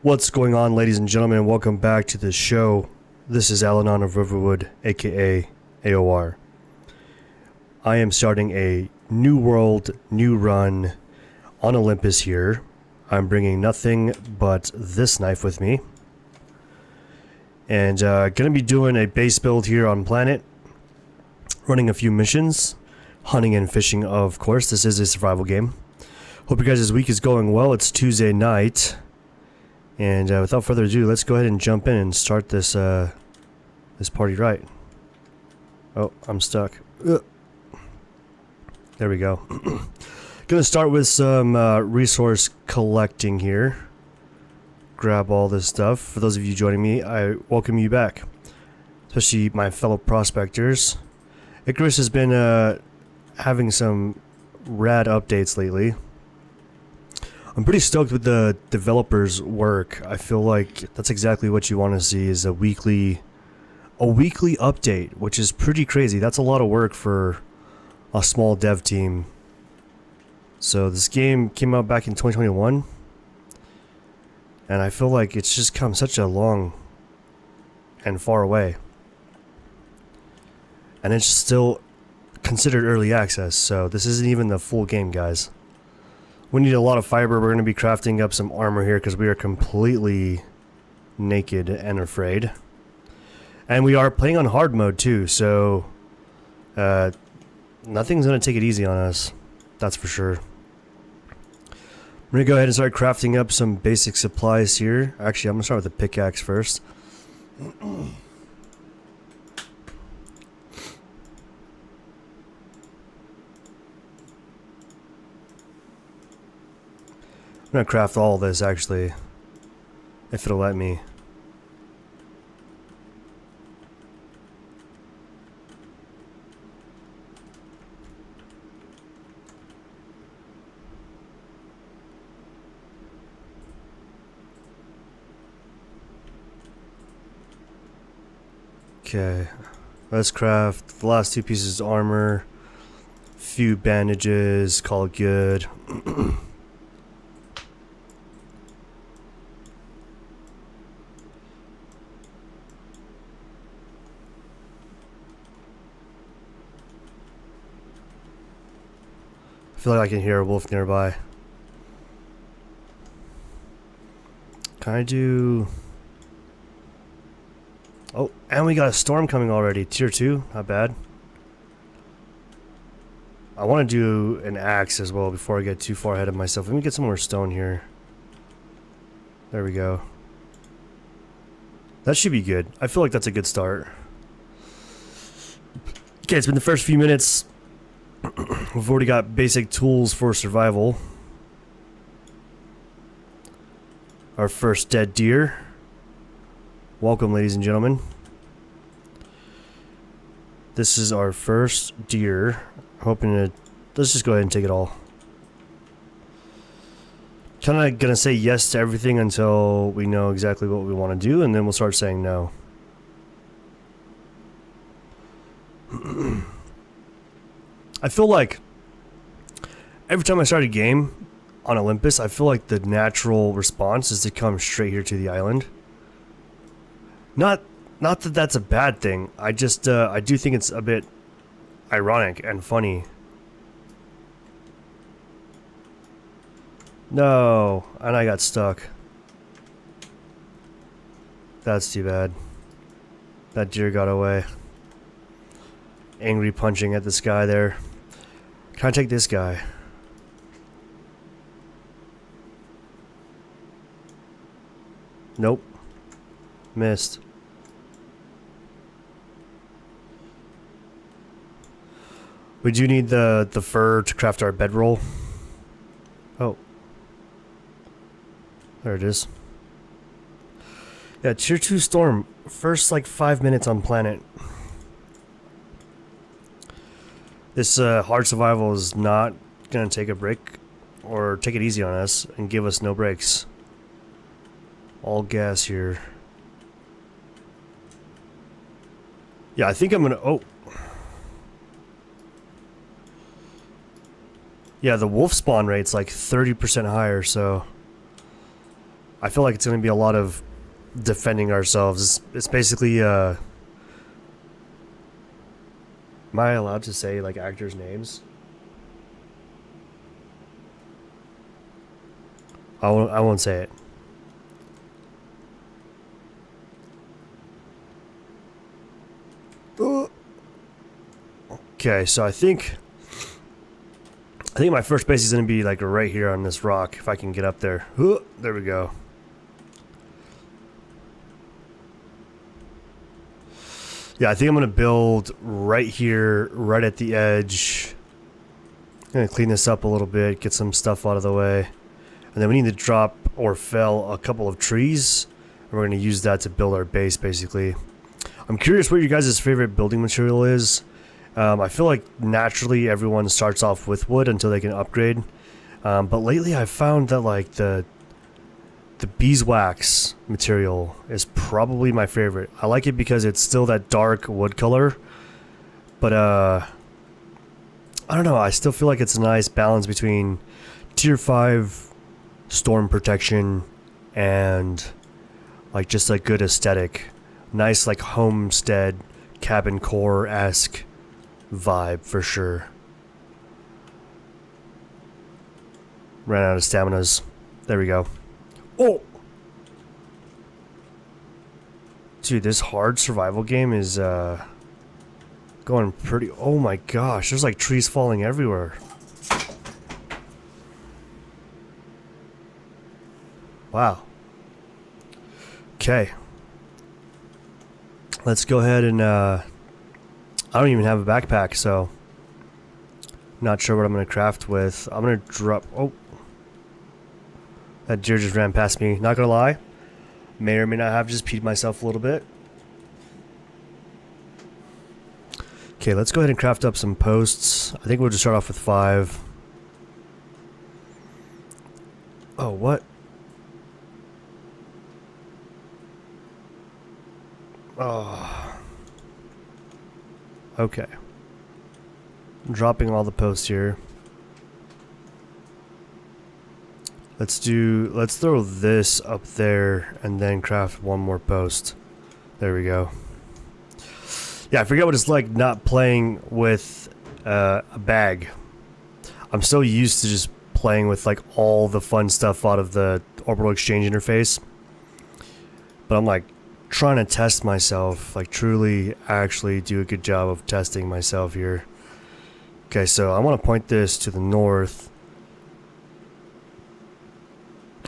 What's going on, ladies and gentlemen? Welcome back to the show. This is Alanon of Riverwood, aka AOR. I am starting a new world, new run on Olympus here. I'm bringing nothing but this knife with me. And gonna be doing a base build here on planet. Running a few missions. Hunting and fishing, of course. This is a survival game. Hope you guys' week is going well. It's Tuesday night. And without further ado, let's go ahead and jump in and start this this party right. Oh, I'm stuck. Ugh. There we go. Gonna start with some resource collecting here. Grab all this stuff. For those of you joining me, I welcome you back. Especially my fellow prospectors. Icarus has been having some rad updates lately. I'm pretty stoked with the developers' work. I feel like that's exactly what you want to see, is a weekly update, which is pretty crazy. That's a lot of work for a small dev team. So this game came out back in 2021, and I feel like it's just come such a long and far way. And it's still considered early access, so this isn't even the full game, guys. We need a lot of fiber. We're going to be crafting up some armor here because we are completely naked and afraid. And we are playing on hard mode too, so nothing's going to take it easy on us. That's for sure. I'm going to go ahead and start crafting up some basic supplies here. Actually, I'm going to start with the pickaxe first. I'm gonna craft all this, actually, if it'll let me. Okay, let's craft the last two pieces of armor, few bandages, call it good. I feel like I can hear a wolf nearby. Can I do... Oh, and we got a storm coming already. Tier 2, not bad. I want to do an axe as well before I get too far ahead of myself. Let me get some more stone here. There we go. That should be good. I feel like that's a good start. Okay, it's been the first few minutes. We've already got basic tools for survival. Our first dead deer. Welcome, ladies and gentlemen. This is our first deer. Hoping to... Let's just go ahead and take it all. Kinda gonna say yes to everything until we know exactly what we want to do, and then we'll start saying no. I feel like every time I start a game on Olympus, I feel like the natural response is to come straight here to the island. Not that that's a bad thing. I just I do think it's a bit ironic and funny. No, and I got stuck. That's too bad. That deer got away. Angry punching at this guy there. Can I take this guy? Nope. Missed. We do need the fur to craft our bedroll. Oh. There it is. Yeah, tier 2 storm. First like 5 minutes on planet. This hard survival is not gonna take a break or take it easy on us and give us no breaks. All gas here. Yeah, I think I'm gonna... Oh. Yeah, the wolf spawn rate's like 30% higher, so... I feel like it's going to be a lot of defending ourselves. It's basically, am I allowed to say, like, actors' names? I won't say it. Okay, so I think my first base is going to be like right here on this rock, if I can get up there. There we go. Yeah, I think I'm going to build right here, right at the edge. I'm going to clean this up a little bit, get some stuff out of the way. And then we need to drop or fell a couple of trees. And we're going to use that to build our base, basically. I'm curious what your guys' favorite building material is. I feel like naturally everyone starts off with wood until they can upgrade. But lately I've found that like the beeswax material is probably my favorite. I like it because it's still that dark wood color. But I don't know, I still feel like it's a nice balance between tier 5 storm protection and like just a good aesthetic. Nice like homestead cabin core-esque vibe for sure. Ran out of staminas. There we go. Oh! Dude, this hard survival game is going pretty... Oh my gosh, there's like trees falling everywhere. Wow. Okay. Let's go ahead and I don't even have a backpack, so not sure what I'm going to craft with. I'm going to drop... Oh. That deer just ran past me. Not going to lie. May or may not have just peed myself a little bit. Okay, let's go ahead and craft up some posts. I think we'll just start off with 5. Oh, what? Oh. Okay. I'm dropping all the posts here. Let's throw this up there and then craft one more post. There we go. Yeah, I forget what it's like not playing with a bag. I'm so used to just playing with like all the fun stuff out of the orbital exchange interface. But I'm like trying to test myself, like truly actually do a good job of testing myself here. Okay, so I want to point this to the north.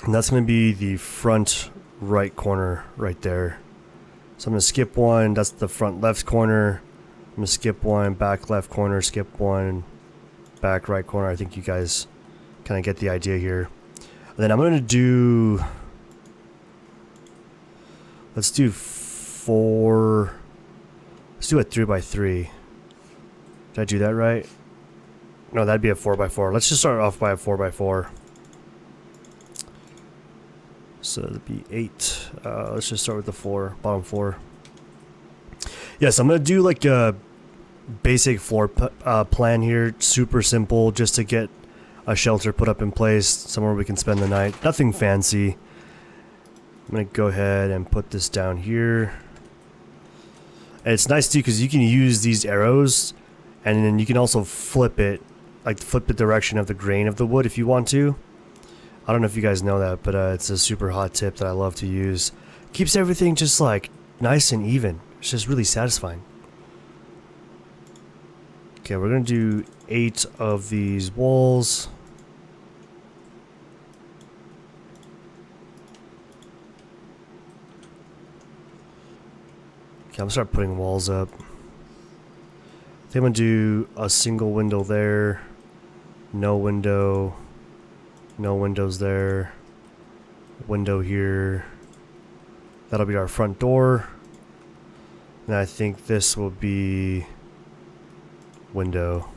And that's going to be the front right corner right there. So I'm going to skip one. That's the front left corner. I'm going to skip one, back left corner, skip one, back right corner. I think you guys kind of get the idea here. And then I'm going to do... Let's do 4... Let's do a 3x3. Did I do that right? No, that'd be a 4x4. Let's just start off by a 4x4. So that'd be 8. Let's just start with the 4, bottom 4. Yes, I'm gonna do like a basic floor plan here, super simple, just to get a shelter put up in place, somewhere we can spend the night. Nothing fancy. I'm gonna go ahead and put this down here. And it's nice too because you can use these arrows, and then you can also flip it, like flip the direction of the grain of the wood if you want to. I don't know if you guys know that, but it's a super hot tip that I love to use. Keeps everything just like nice and even. It's just really satisfying. Okay, we're gonna do 8 of these walls. Okay, I'm gonna start putting walls up. I think I'm gonna do a single window there. No window. No windows there. Window here. That'll be our front door. And I think this will be window.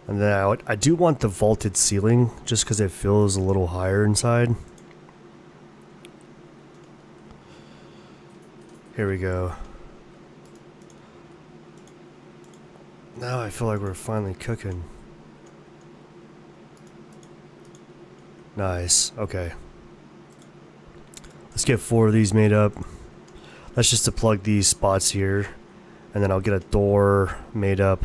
And then I do want the vaulted ceiling just because it feels a little higher inside. Here we go. Now I feel like we're finally cooking. Nice. Okay. Let's get 4 of these made up. That's just to plug these spots here. And then I'll get a door made up.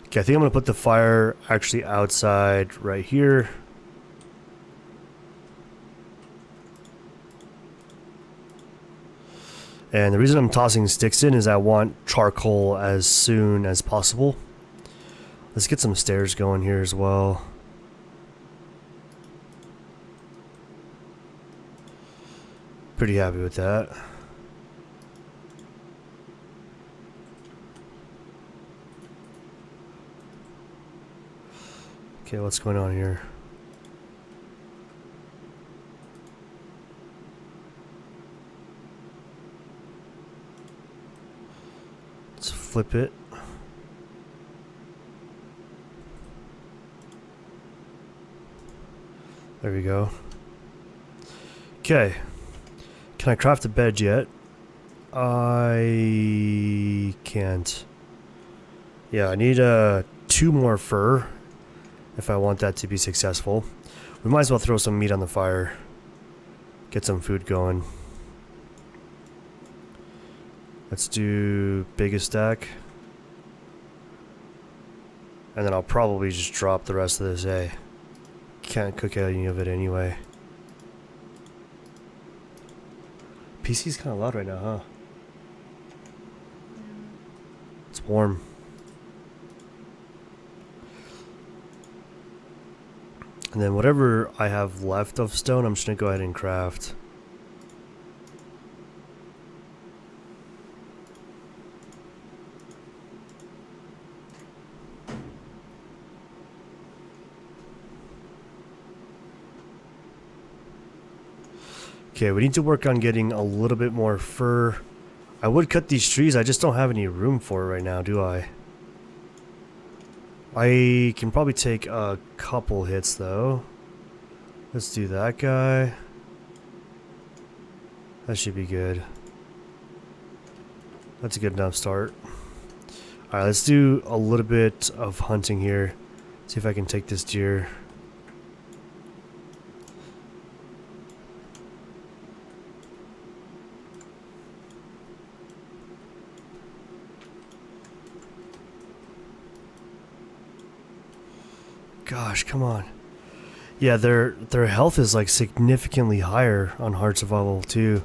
Okay, I think I'm going to put the fire actually outside right here. And the reason I'm tossing sticks in is I want charcoal as soon as possible. Let's get some stairs going here as well. Pretty happy with that. Okay, what's going on here? Let's flip it. There we go. Okay. Can I craft a bed yet? I can't. Yeah, I need 2 more fur if I want that to be successful. We might as well throw some meat on the fire. Get some food going. Let's do biggest stack. And then I'll probably just drop the rest of this, eh? Can't cook any of it anyway. PC's kind of loud right now, huh? It's warm. And then whatever I have left of stone, I'm just gonna go ahead and craft. Okay, we need to work on getting a little bit more fur. I would cut these trees, I just don't have any room for it right now, do I? I can probably take a couple hits though. Let's do that guy. That should be good. That's a good enough start. Alright, let's do a little bit of hunting here. See if I can take this deer. Gosh, come on. Yeah, their health is like significantly higher on hard survival too.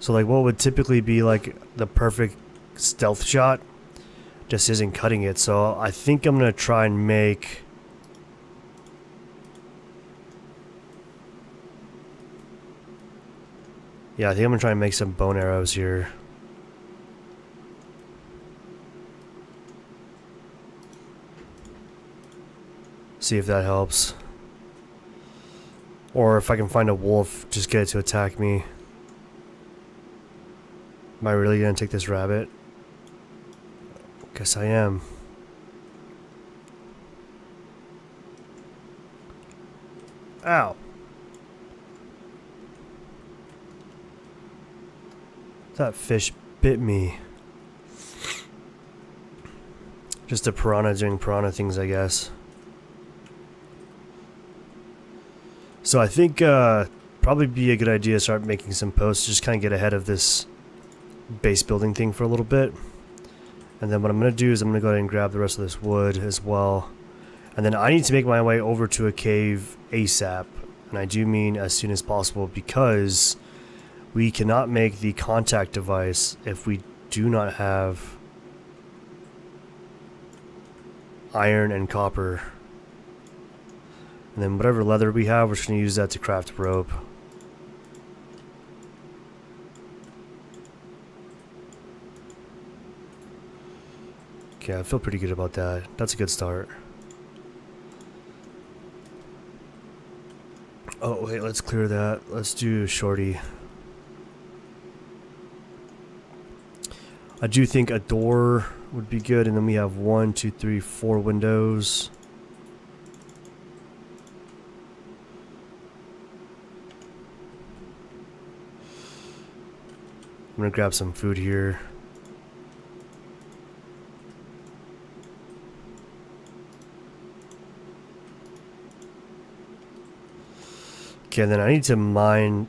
So like what would typically be like the perfect stealth shot just isn't cutting it. So I think I'm gonna try and make I think I'm gonna try and make some bone arrows here. See if that helps. Or if I can find a wolf, just get it to attack me. Am I really gonna take this rabbit? Guess I am. Ow. That fish bit me. Just a piranha doing piranha things, I guess. So I think probably be a good idea to start making some posts, just kind of get ahead of this base building thing for a little bit. And then what I'm going to do is I'm going to go ahead and grab the rest of this wood as well. And then I need to make my way over to a cave ASAP. And I do mean as soon as possible, because we cannot make the contact device if we do not have iron and copper. And then whatever leather we have, we're just going to use that to craft rope. Okay, I feel pretty good about that. That's a good start. Oh, wait, let's clear that. Let's do shorty. I do think a door would be good, and then we have 1, 2, 3, 4 windows. I'm gonna grab some food here. Okay, then I need to mine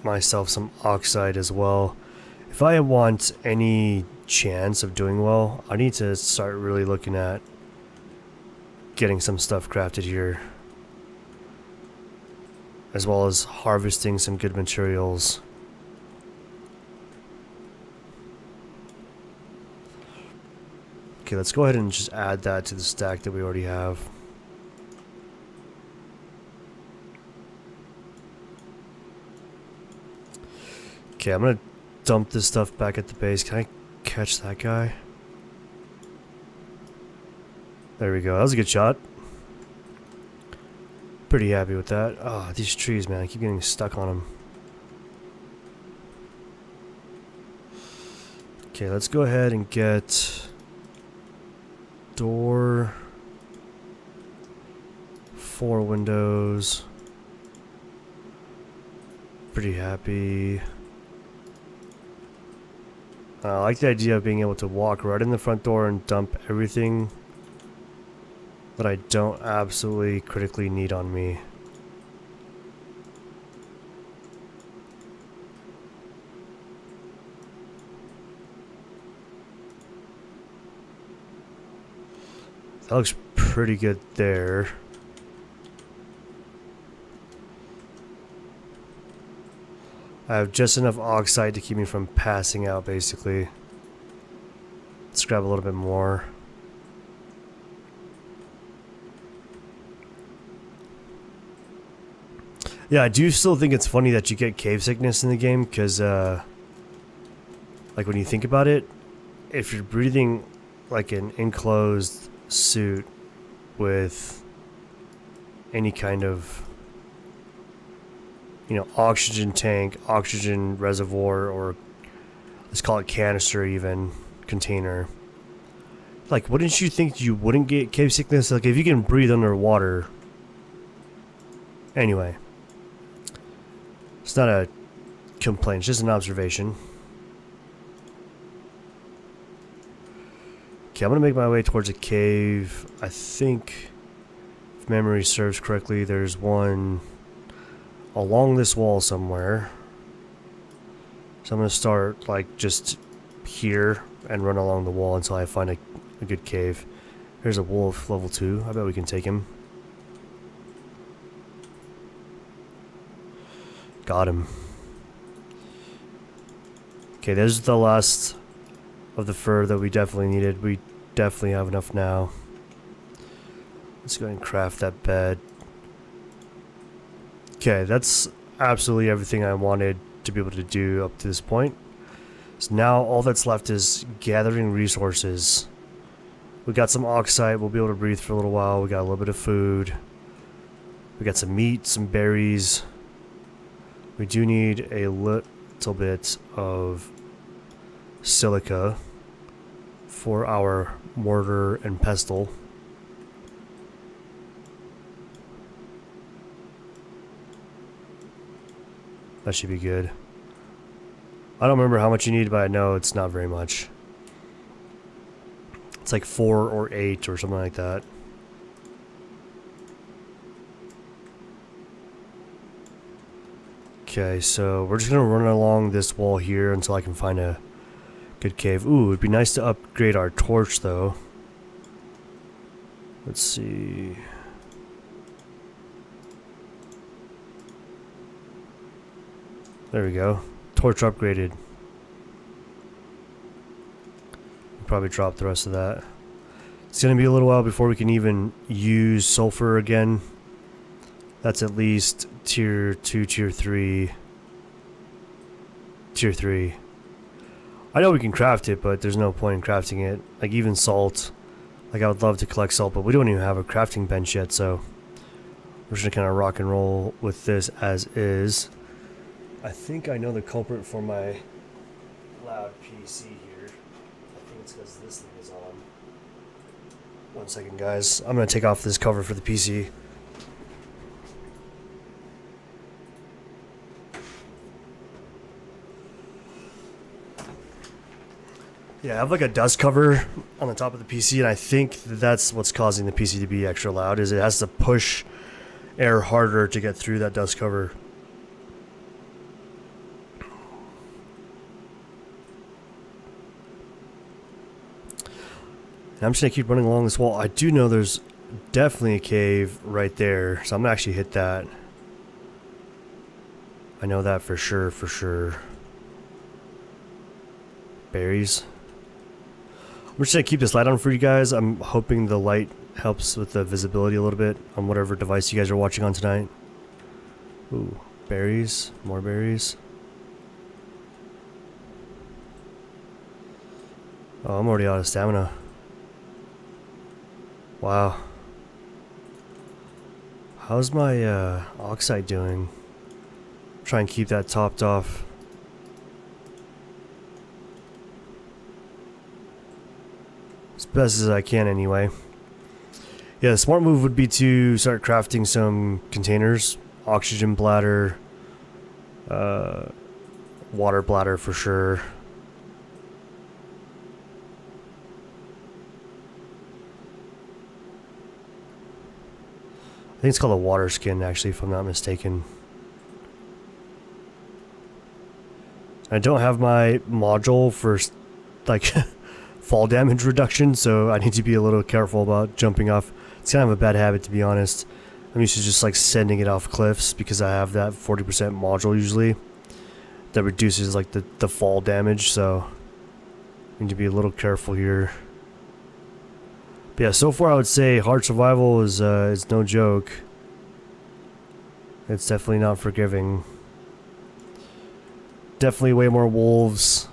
myself some oxide as well. If I want any chance of doing well, I need to start really looking at getting some stuff crafted here, as well as harvesting some good materials. Okay, let's go ahead and just add that to the stack that we already have. Okay, I'm gonna dump this stuff back at the base. Can I catch that guy? There we go. That was a good shot. Pretty happy with that. Oh, these trees, man. I keep getting stuck on them. Okay, let's go ahead and get door, 4 windows. Pretty happy. I like the idea of being able to walk right in the front door and dump everything that I don't absolutely critically need on me. That looks pretty good there. I have just enough oxide to keep me from passing out, basically. Let's grab a little bit more. Yeah, I do still think it's funny that you get cave sickness in the game, because, like, when you think about it, if you're breathing, like, an enclosed suit with any kind of, you know, oxygen tank, oxygen reservoir, or let's call it canister even, container. Like, wouldn't you think you wouldn't get cave sickness? Like, if you can breathe underwater. Anyway. It's not a complaint, it's just an observation. Okay, I'm gonna make my way towards a cave. I think, if memory serves correctly, there's one along this wall somewhere. So I'm gonna start like just here and run along the wall until I find a good cave. Here's a wolf, level 2. I bet we can take him. Got him. Okay, this is the last of the fur that we definitely needed. We definitely have enough now. Let's go ahead and craft that bed. Okay, that's absolutely everything I wanted to be able to do up to this point. So now all that's left is gathering resources. We got some oxide, we'll be able to breathe for a little while. We got a little bit of food. We got some meat, some berries. We do need a little bit of silica for our mortar and pestle. That should be good. I don't remember how much you need, but I know it's not very much. It's like 4 or 8 or something like that. Okay, so we're just gonna run along this wall here until I can find a good cave. Ooh, it'd be nice to upgrade our torch though. Let's see. There we go. Torch upgraded. Probably drop the rest of that. It's gonna be a little while before we can even use sulfur again. That's at least tier 2, tier 3. Tier 3. I know we can craft it, but there's no point in crafting it. Like even salt. Like I would love to collect salt, but we don't even have a crafting bench yet, so we're just gonna kind of rock and roll with this as is. I think I know the culprit for my loud PC here. I think it's because this thing is on. One second, guys. I'm gonna take off this cover for the PC. Yeah, I have like a dust cover on the top of the PC, and I think that's what's causing the PC to be extra loud, is it has to push air harder to get through that dust cover. And I'm just gonna keep running along this wall. I do know there's definitely a cave right there, so I'm gonna actually hit that. I know that for sure, for sure. Berries. I'm just gonna keep this light on for you guys. I'm hoping the light helps with the visibility a little bit on whatever device you guys are watching on tonight. Ooh, berries, more berries. Oh, I'm already out of stamina. Wow. How's my oxide doing? Try and keep that topped off. As best as I can anyway. Yeah, the smart move would be to start crafting some containers. Oxygen bladder. Water bladder for sure. I think it's called a water skin actually, if I'm not mistaken. I don't have my module for like fall damage reduction, so I need to be a little careful about jumping off. It's kind of a bad habit, to be honest. I'm used to just like sending it off cliffs because I have that 40% module usually that reduces like the fall damage, so I need to be a little careful here. But yeah, so far I would say hard survival is no joke. It's definitely not forgiving. Definitely way more wolves.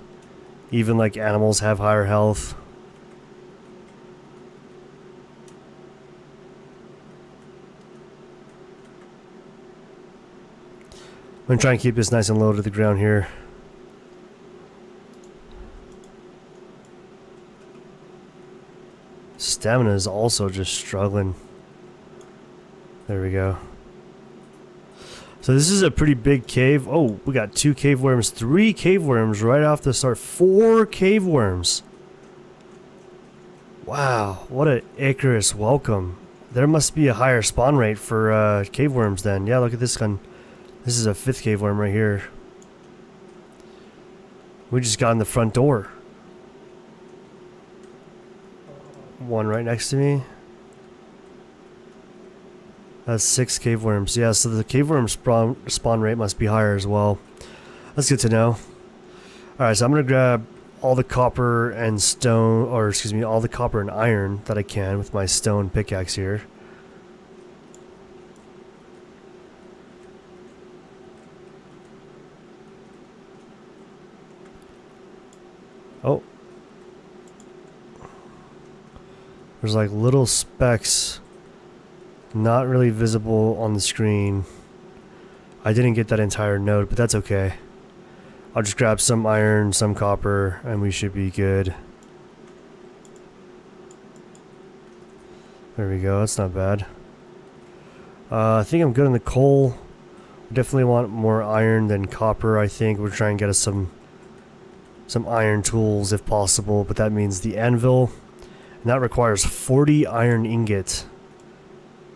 Even like animals have higher health. I'm gonna try and keep this nice and low to the ground here. Stamina is also just struggling. There we go. So this is a pretty big cave. Oh, we got 2 cave worms, 3 cave worms right off the start. 4 cave worms. Wow, what an Icarus welcome. There must be a higher spawn rate for cave worms then. Yeah, look at this one. This is a 5th cave worm right here. We just got in the front door. One right next to me. That's 6 cave worms. Yeah, so the cave worm spawn rate must be higher as well. That's good to know. Alright, so I'm going to grab all the copper and stone, or excuse me, all the copper and iron that I can with my stone pickaxe here. Oh. There's like little specks not really visible on the screen. I didn't get that entire node, but that's okay. I'll just grab some iron, some copper, and we should be good. There we go, that's not bad. I think I'm good on the coal. We definitely want more iron than copper, I think. We'll try and get us some iron tools if possible, but that means the anvil. And that requires 40 iron ingot.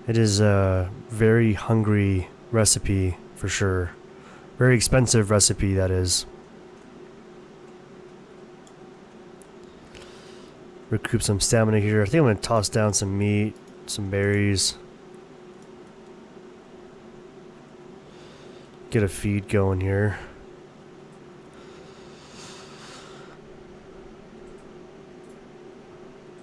It is a very hungry recipe for sure. Very expensive recipe, that is. Recoup some stamina here. I think I'm going to toss down some meat, some berries. Get a feed going here.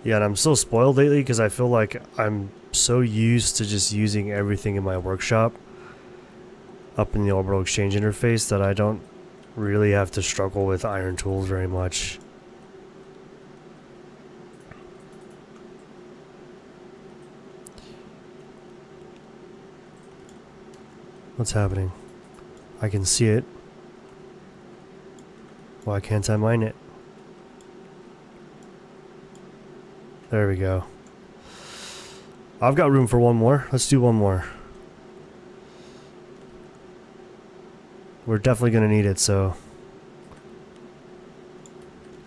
Yeah, and I'm so spoiled lately because I feel like I'm so used to just using everything in my workshop up in the orbital exchange interface that I don't really have to struggle with iron tools very much. What's happening? I can see it. Why can't I mine it? There we go. I've got room for one more. Let's do one more. We're definitely going to need it, so.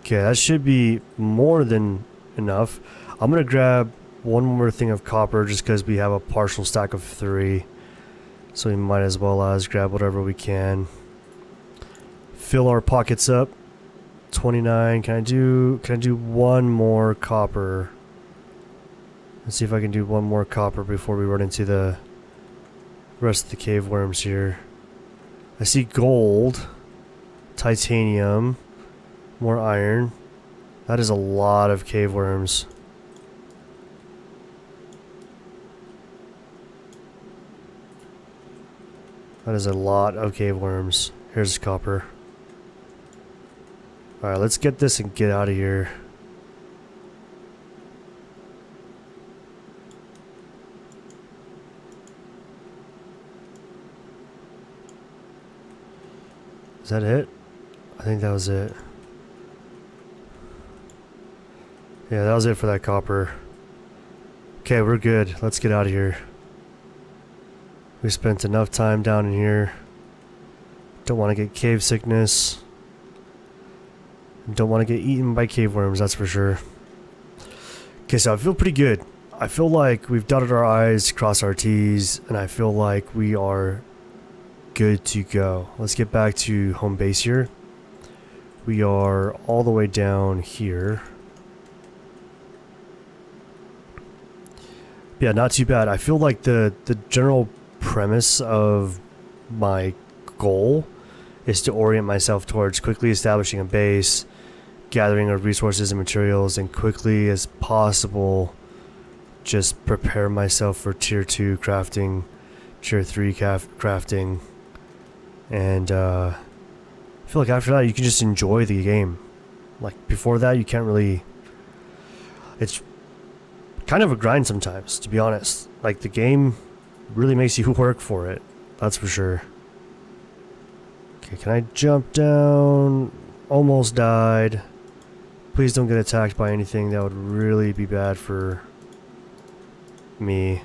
Okay, that should be more than enough. I'm going to grab one more thing of copper just because we have a partial stack of 3. So we might as well grab whatever we can. Fill our pockets up. 29. Can I do one more copper? Let's see if I can do one more copper before we run into the rest of the cave worms here. I see gold, titanium, more iron. That is a lot of cave worms. That is a lot of cave worms. Here's copper. Alright, let's get this and get out of here. Is that it? I think that was it. Yeah, that was it for that copper. Okay, we're good. Let's get out of here. We spent enough time down in here. Don't want to get cave sickness. Don't want to get eaten by cave worms, that's for sure. Okay, so I feel pretty good. I feel like we've dotted our I's, crossed our T's, and I feel like we are good to go. Let's get back to home base here. We are all the way down here. Yeah, not too bad. I feel like the general premise of my goal is to orient myself towards quickly establishing a base, gathering of resources and materials, and quickly as possible just prepare myself for tier 2 crafting, tier 3 crafting, and I feel like after that you can just enjoy the game. Like before that you can't really, it's kind of a grind sometimes, to be honest. Like the game really makes you work for it, that's for sure. Okay, can I jump down? Almost died. Please don't get attacked by anything. That would really be bad for me.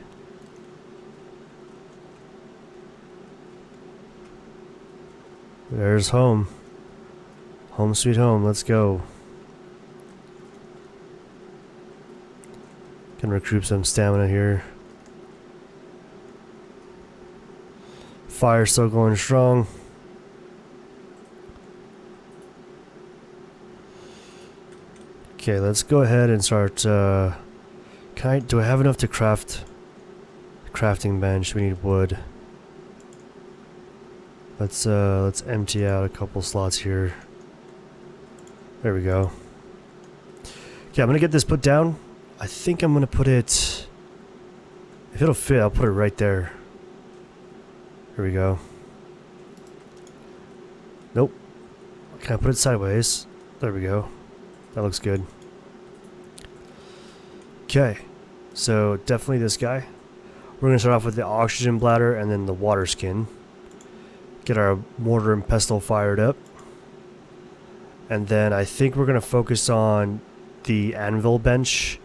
There's home. Home sweet home. Let's go. Can recruit some stamina here. Fire still going strong. Okay, let's go ahead and start. Do I have enough to craft? Crafting bench. We need wood. Let's empty out a couple slots here. There we go. Okay, I'm gonna get this put down. I think I'm gonna put it. If it'll fit, I'll put it right there. Here we go. Nope. Can I put it sideways? There we go. That looks good. Okay, so definitely this guy. We're gonna start off with the oxygen bladder and then the water skin. Get our mortar and pestle fired up. And then I think we're gonna focus on the anvil bench.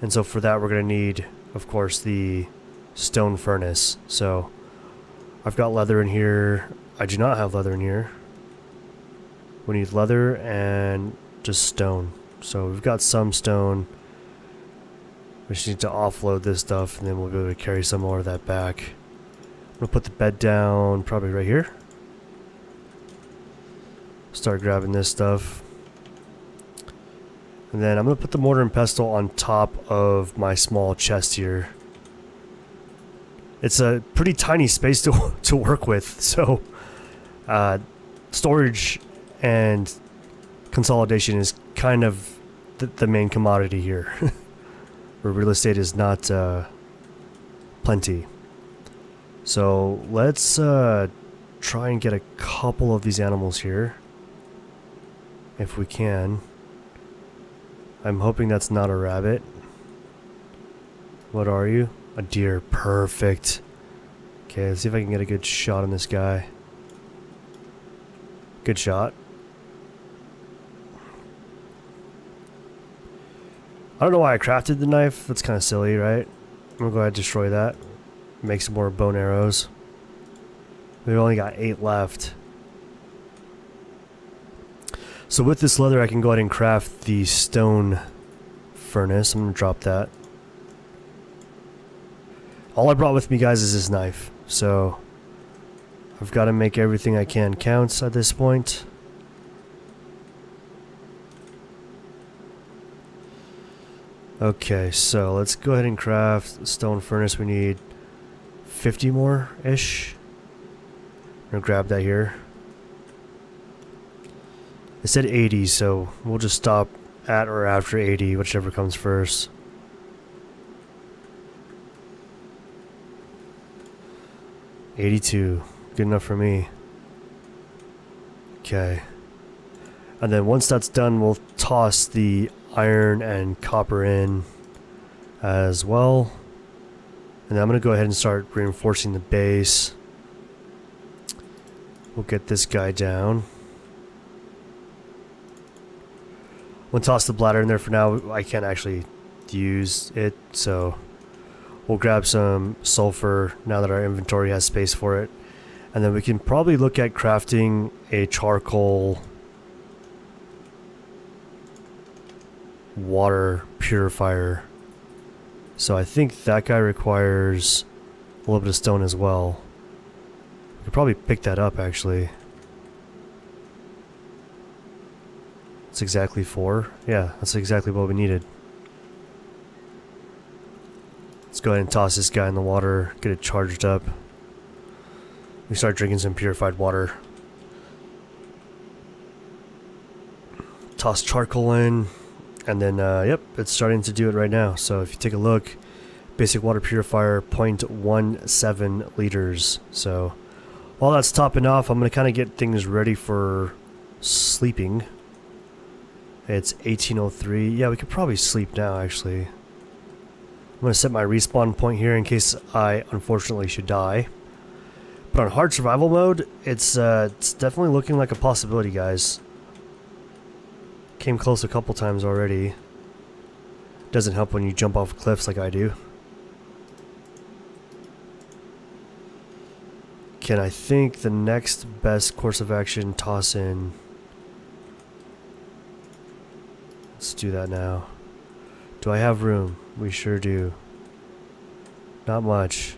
And so for that we're gonna need, of course, the stone furnace. So I've got leather in here. I do not have leather in here. We need leather and just stone. So we've got some stone. We just need to offload this stuff and then we'll be able to carry some more of that back. I'm gonna put the bed down probably right here. Start grabbing this stuff. And then I'm gonna put the mortar and pestle on top of my small chest here. It's a pretty tiny space to work with, so storage and consolidation is kind of the main commodity here. Where real estate is not plenty. So let's try and get a couple of these animals here if we can. I'm hoping that's not a rabbit. What are you? A deer. Perfect. Okay, let's see if I can get a good shot on this guy. Good shot. I don't know why I crafted the knife. That's kind of silly, right? I'm gonna go ahead and destroy that. Make some more bone arrows. We've only got 8 left. So with this leather I can go ahead and craft the stone furnace. I'm gonna drop that. All I brought with me, guys, is this knife. So I've got to make everything I can count at this point. Okay, so let's go ahead and craft a stone furnace. We need 50 more-ish. I'm gonna grab that here. It said 80, so we'll just stop at or after 80, whichever comes first. $82, good enough for me. Okay. And then once that's done, we'll toss the iron and copper in as well. And I'm going to go ahead and start reinforcing the base. We'll get this guy down. We'll toss the bladder in there for now. I can't actually use it, so we'll grab some sulfur now that our inventory has space for it. And then we can probably look at crafting a charcoal water purifier. So I think that guy requires a little bit of stone as well. We could probably pick that up actually. It's exactly 4. Yeah, that's exactly what we needed. Let's go ahead and toss this guy in the water, get it charged up. We start drinking some purified water. Toss charcoal in, and then, yep, it's starting to do it right now. So if you take a look, basic water purifier, 0.17 liters. So while that's topping off, I'm going to kind of get things ready for sleeping. It's 18:03. Yeah, we could probably sleep now, actually. I'm going to set my respawn point here in case I unfortunately should die. But on hard survival mode, it's definitely looking like a possibility, guys. Came close a couple times already. Doesn't help when you jump off cliffs like I do. Can I think the next best course of action toss in? Let's do that now. Do I have room? We sure do. Not much.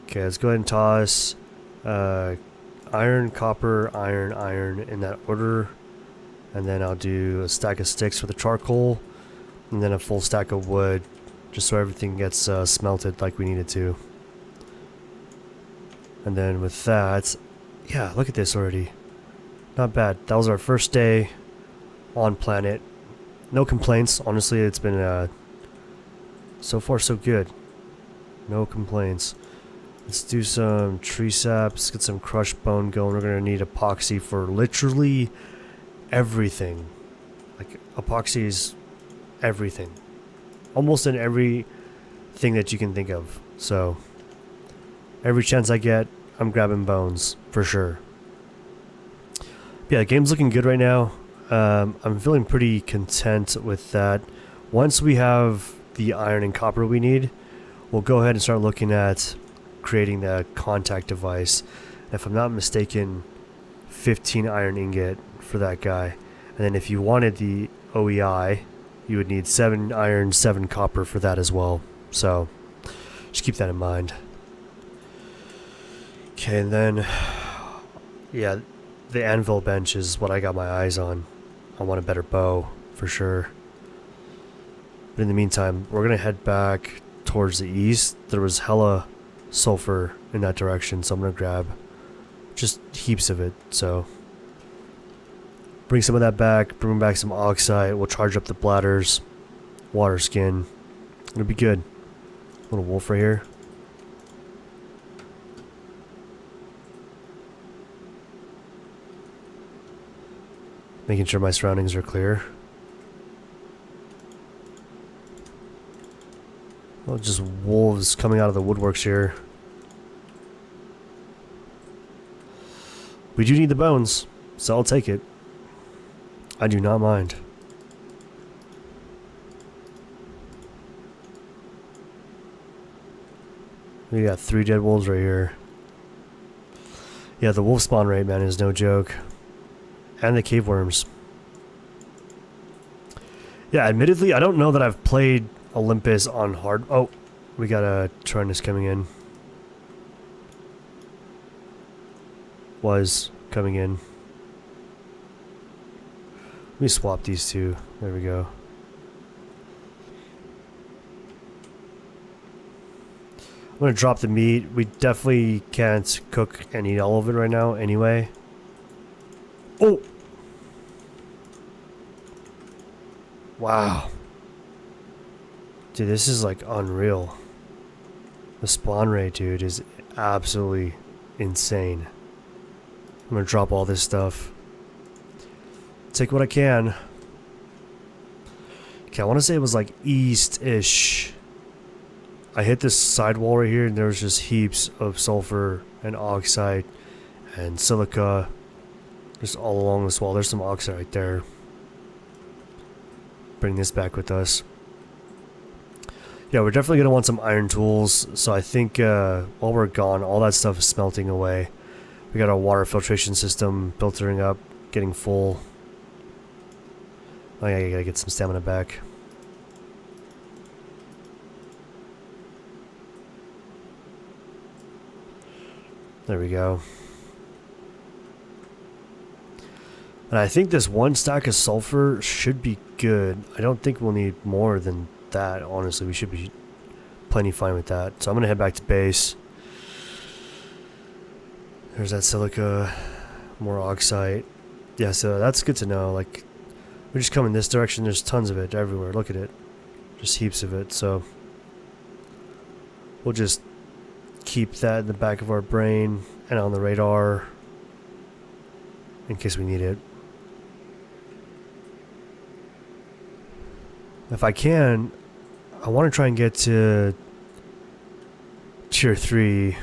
Okay, let's go ahead and toss iron, copper, iron, iron in that order. And then I'll do a stack of sticks with the charcoal. And then a full stack of wood. Just so everything gets smelted like we need it to. And then with that... Yeah, look at this already. Not bad. That was our first day on planet. No complaints. Honestly, it's been so far so good. No complaints. Let's do some tree sap. Let's get some crushed bone going. We're going to need epoxy for literally everything. Like, epoxy is everything. Almost in everything that you can think of. So, every chance I get, I'm grabbing bones. For sure. Yeah, the game's looking good right now. I'm feeling pretty content with that. Once we have the iron and copper we need, we'll go ahead and start looking at creating the contact device. If I'm not mistaken, 15 iron ingot for that guy. And then if you wanted the OEI, you would need 7 iron, 7 copper for that as well. So, just keep that in mind. Okay, and then, yeah, the anvil bench is what I got my eyes on. I want a better bow, for sure. But in the meantime, we're going to head back towards the east. There was hella sulfur in that direction, so I'm going to grab just heaps of it. So, bring some of that back, bring back some oxide. We'll charge up the bladders, water skin. It'll be good. Little wolf right here. Making sure my surroundings are clear. Well, just wolves coming out of the woodworks here. We do need the bones, so I'll take it. I do not mind. We got 3 dead wolves right here. Yeah, the wolf spawn rate, man, is no joke. And the cave worms. Yeah, admittedly, I don't know that I've played Olympus on hard... Oh, We got a Tyrannus coming in. Was coming in. Let me swap these two. There we go. I'm gonna drop the meat. We definitely can't cook and eat all of it right now anyway. Oh! Wow. Dude, this is like unreal. The spawn rate, dude, is absolutely insane. I'm gonna drop all this stuff. Take what I can. Okay, I want to say it was like east-ish. I hit this sidewall right here and there was just heaps of sulfur and oxide and silica just all along this wall. There's some oxide right there. Bring this back with us. Yeah, we're definitely going to want some iron tools. So I think while we're gone, all that stuff is smelting away. We got our water filtration system filtering up, getting full. Oh yeah, I gotta get some stamina back. There we go. And I think this one stack of sulfur should be good. I don't think we'll need more than that, honestly. We should be plenty fine with that. So I'm gonna head back to base. There's that silica, more oxide. Yeah, so that's good to know. Like, we just come in this direction, there's tons of it everywhere. Look at it. Just heaps of it, so we'll just keep that in the back of our brain and on the radar in case we need it. If I can, I want to try and get to tier 3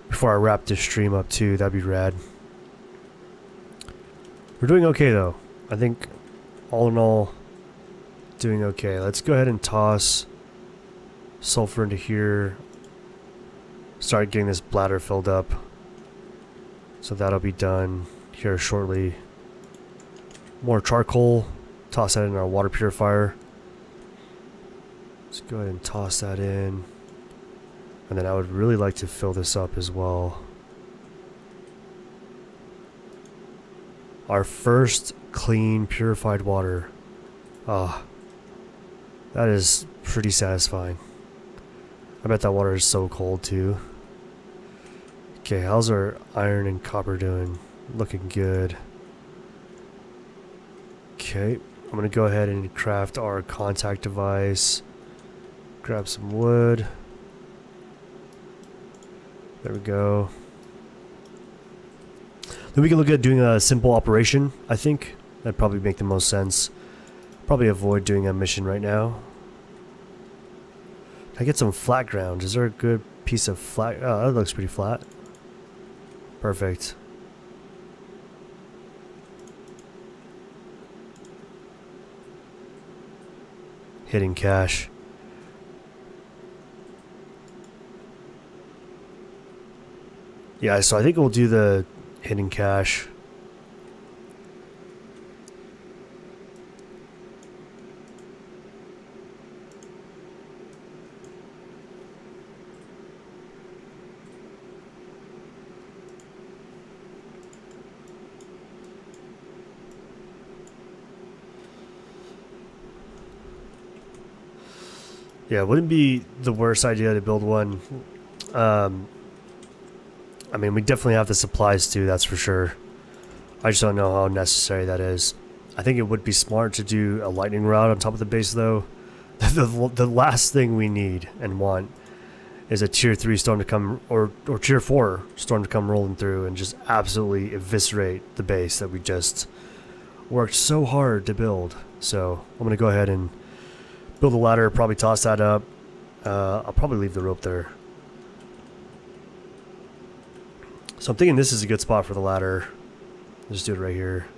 before I wrap this stream up too. That'd be rad. We're doing okay though. I think all in all, doing okay. Let's go ahead and toss sulfur into here. Start getting this bladder filled up. So that'll be done here shortly. More charcoal. Toss that in our water purifier. Let's go ahead and toss that in. And then I would really like to fill this up as well. Our first clean, purified water. Ah, that is pretty satisfying. I bet that water is so cold too. Okay, how's our iron and copper doing? Looking good. Okay, I'm gonna go ahead and craft our contact device. Grab some wood. There we go. Then we can look at doing a simple operation, I think. That'd probably make the most sense. Probably avoid doing a mission right now. I get some flat ground. Is there a good piece of flat? Oh, that looks pretty flat. Perfect. Hidden cache. Yeah, so I think we'll do the hidden cache. Yeah, it wouldn't be the worst idea to build one. I mean, we definitely have the supplies too, that's for sure. I just don't know how necessary that is. I think it would be smart to do a lightning rod on top of the base though. The last thing we need and want is a tier 3 storm to come, or tier 4 storm to come rolling through and just absolutely eviscerate the base that we just worked so hard to build. So I'm going to go ahead and build a ladder, probably toss that up. I'll probably leave the rope there. So I'm thinking this is a good spot for the ladder. Just do it right here.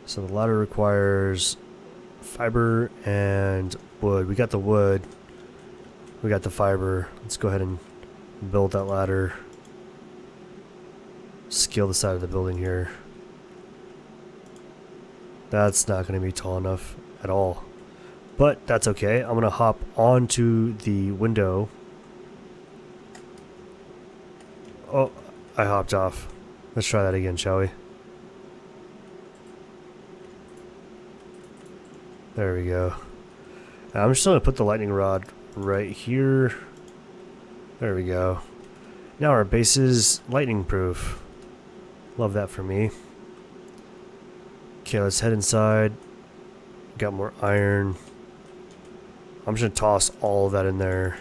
So the ladder requires fiber and wood. We got the wood. We got the fiber. Let's go ahead and build that ladder. Scale the side of the building here. That's not going to be tall enough at all. But that's okay. I'm gonna hop onto the window. Oh, I hopped off. Let's try that again, shall we? There we go. I'm just gonna put the lightning rod right here. There we go. Now our base is lightning proof. Love that for me. Okay, let's head inside. Got more iron. I'm just gonna toss all of that in there.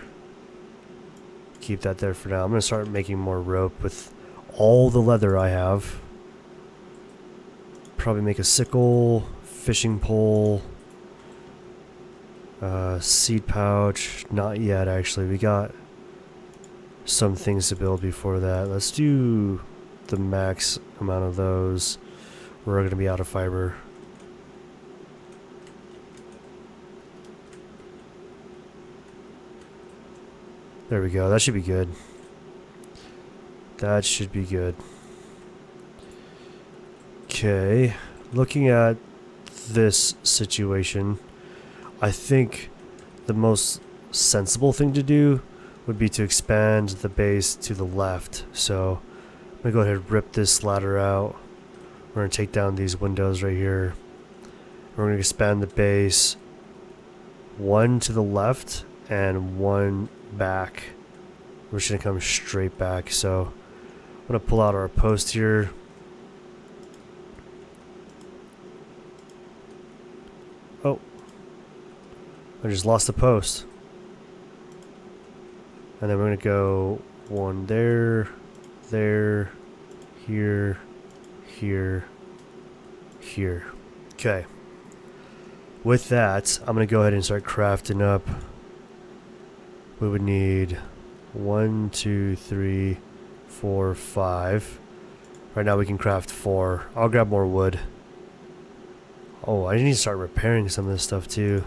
Keep that there for now. I'm gonna start making more rope with all the leather I have. Probably make a sickle, fishing pole, seed pouch. Not yet, actually. We got some things to build before that. Let's do the max amount of those. We're gonna be out of fiber. There we go. That should be good. That should be good. Okay. Looking at this situation, I think the most sensible thing to do would be to expand the base to the left. So I'm going to go ahead and rip this ladder out. We're going to take down these windows right here. We're going to expand the base one to the left and one back. We're just going to come straight back. So I'm going to pull out our post here. Oh, I just lost the post. And then we're going to go one there, there, here, here, here. Okay. With that, I'm going to go ahead and start crafting up. We would need 1, 2, 3, 4, 5. Right now we can craft 4. I'll grab more wood. Oh, I need to start repairing some of this stuff too.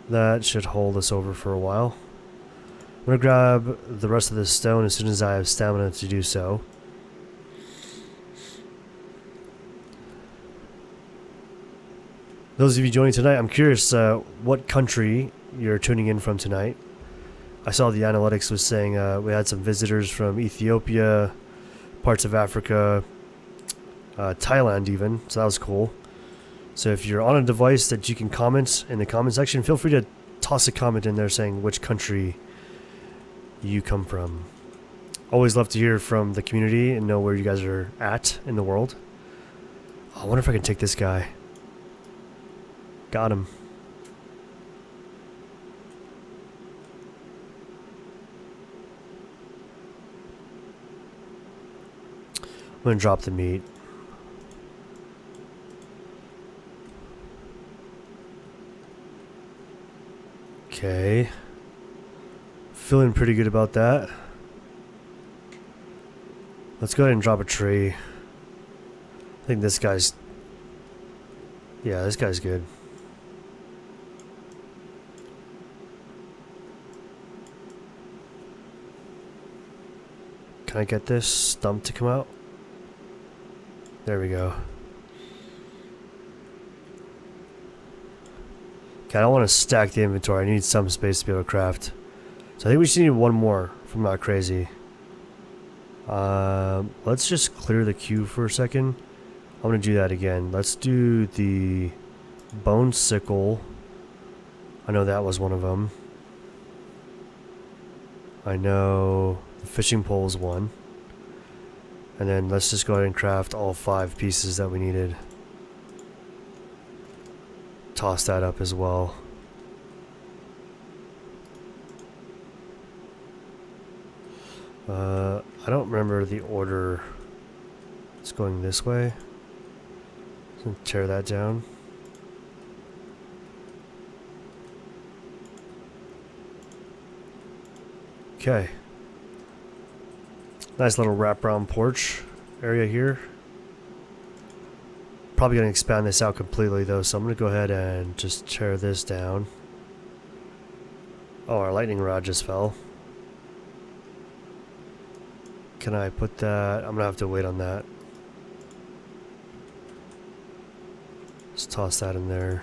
That should hold us over for a while. I'm going to grab the rest of this stone as soon as I have stamina to do so. Those of you joining tonight, I'm curious what country you're tuning in from tonight. I saw the analytics was saying we had some visitors from Ethiopia, parts of Africa, Thailand even, so that was cool. So if you're on a device that you can comment in the comment section, feel free to toss a comment in there saying which country you come from. Always love to hear from the community and know where you guys are at in the world. I wonder if I can take this guy. Got him. I'm gonna drop the meat. Okay. Feeling pretty good about that. Let's go ahead and drop a tree. I think this guy's... Yeah, this guy's good. Can I get this stump to come out? There we go. Okay, I don't want to stack the inventory. I need some space to be able to craft. So I think we just need one more, if I'm not crazy. Let's just clear the queue for a second. I'm going to do that again. Let's do the bone sickle. I know that was one of them. I know the fishing pole is one. And then let's just go ahead and craft all 5 pieces that we needed. Toss that up as well. I don't remember the order. It's going this way. So tear that down. Okay. Nice little wraparound porch area here. Probably going to expand this out completely though, so I'm going to go ahead and just tear this down. Oh, our lightning rod just fell. Can I put that? I'm going to have to wait on that. Let's toss that in there.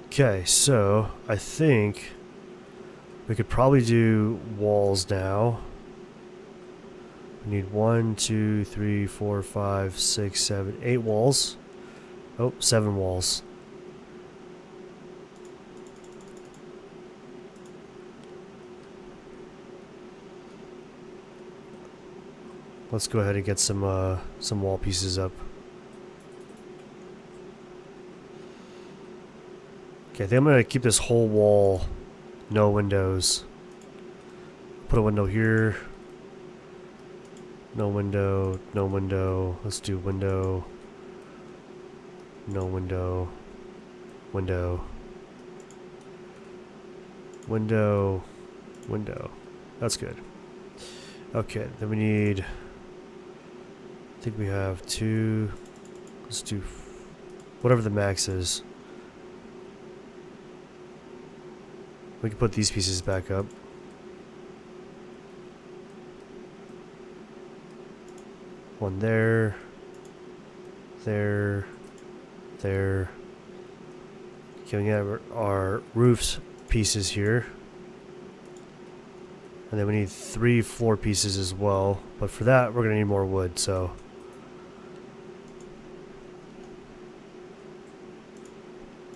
Okay, so I think we could probably do walls now. We need 1, 2, 3, 4, 5, 6, 7, 8 walls. Oh, 7 walls. Let's go ahead and get some wall pieces up. Okay, I think I'm gonna keep this whole wall no windows. Put a window here. No window, no window. Let's do window. No window. Window. Window. Window. That's good. Okay, then we need... I think we have 2. Let's do whatever the max is. We can put these pieces back up. One there. There. There. Okay, we have our roofs pieces here. And then we need 3 floor pieces as well. But for that, we're going to need more wood, so...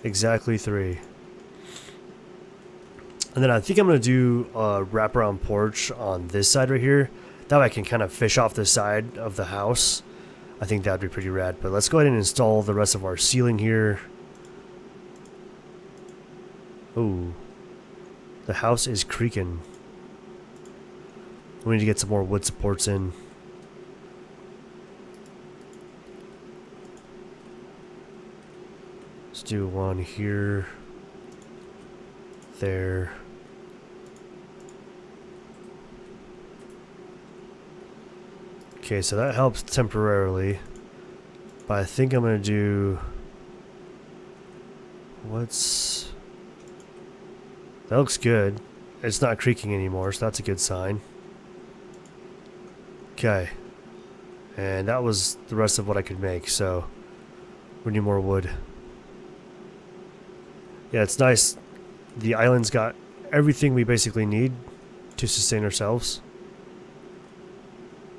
Exactly 3. And then I think I'm going to do a wraparound porch on this side right here. That way I can kind of fish off the side of the house. I think that would be pretty rad. But let's go ahead and install the rest of our ceiling here. Ooh. The house is creaking. We need to get some more wood supports in. Let's do one here. There. Okay, so that helps temporarily. But I think I'm going to do... What's... That looks good. It's not creaking anymore, so that's a good sign. Okay. And that was the rest of what I could make, so... We need more wood. Yeah, it's nice. The island's got everything we basically need to sustain ourselves.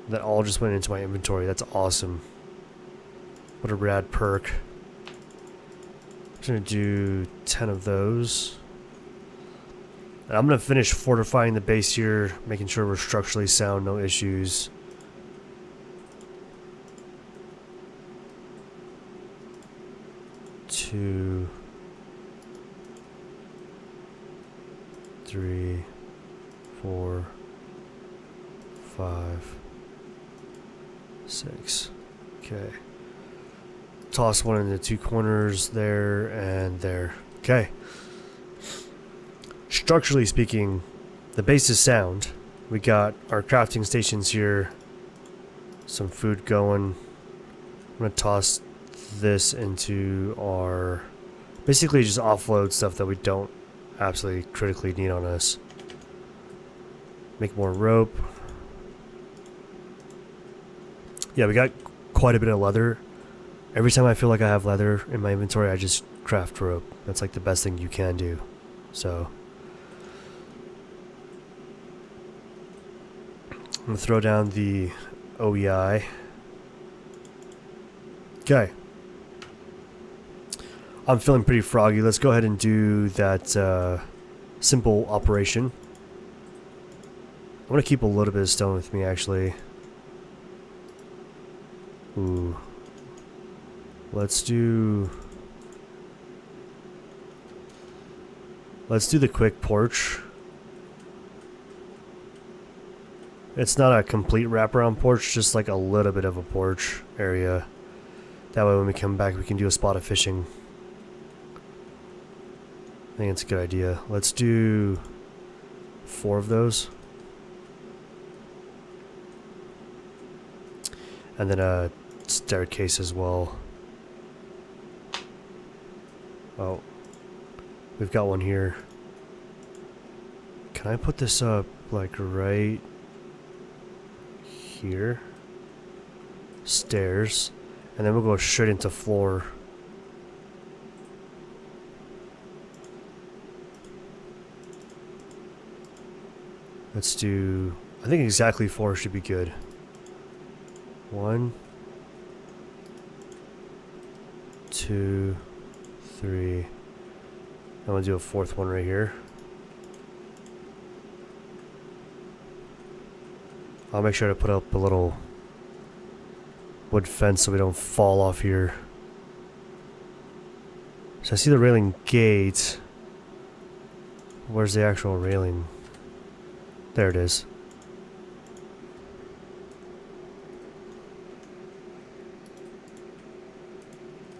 That all just went into my inventory. That's awesome. What a rad perk. I'm just gonna do 10 of those. And I'm gonna finish fortifying the base here, making sure we're structurally sound, no issues. Two, 3, 4, 5, 6. Okay. Toss one in the 2 corners there and there. Okay. Structurally speaking, the base is sound. We got our crafting stations here. Some food going. I'm going to toss this into our... Basically just offload stuff that we don't absolutely critically need on us. Make more rope. Yeah, we got quite a bit of leather. Every time I feel like I have leather in my inventory, I just craft rope. That's like the best thing you can do. So I'm gonna throw down the OEI. Okay. I'm feeling pretty froggy. Let's go ahead and do that simple operation. I'm gonna keep a little bit of stone with me, actually. Ooh. Let's do the quick porch. It's not a complete wraparound porch, just like a little bit of a porch area. That way when we come back we can do a spot of fishing. I think it's a good idea. Let's do 4 of those. And then a staircase as well. Oh, we've got one here. Can I put this up like right here? stairs, and then we'll go straight into floor. Let's do, I think exactly 4 should be good. 1, 2, 3. I'm gonna do a 4th one right here. I'll make sure to put up a little wood fence so we don't fall off here. So I see the railing gate. Where's the actual railing? There it is.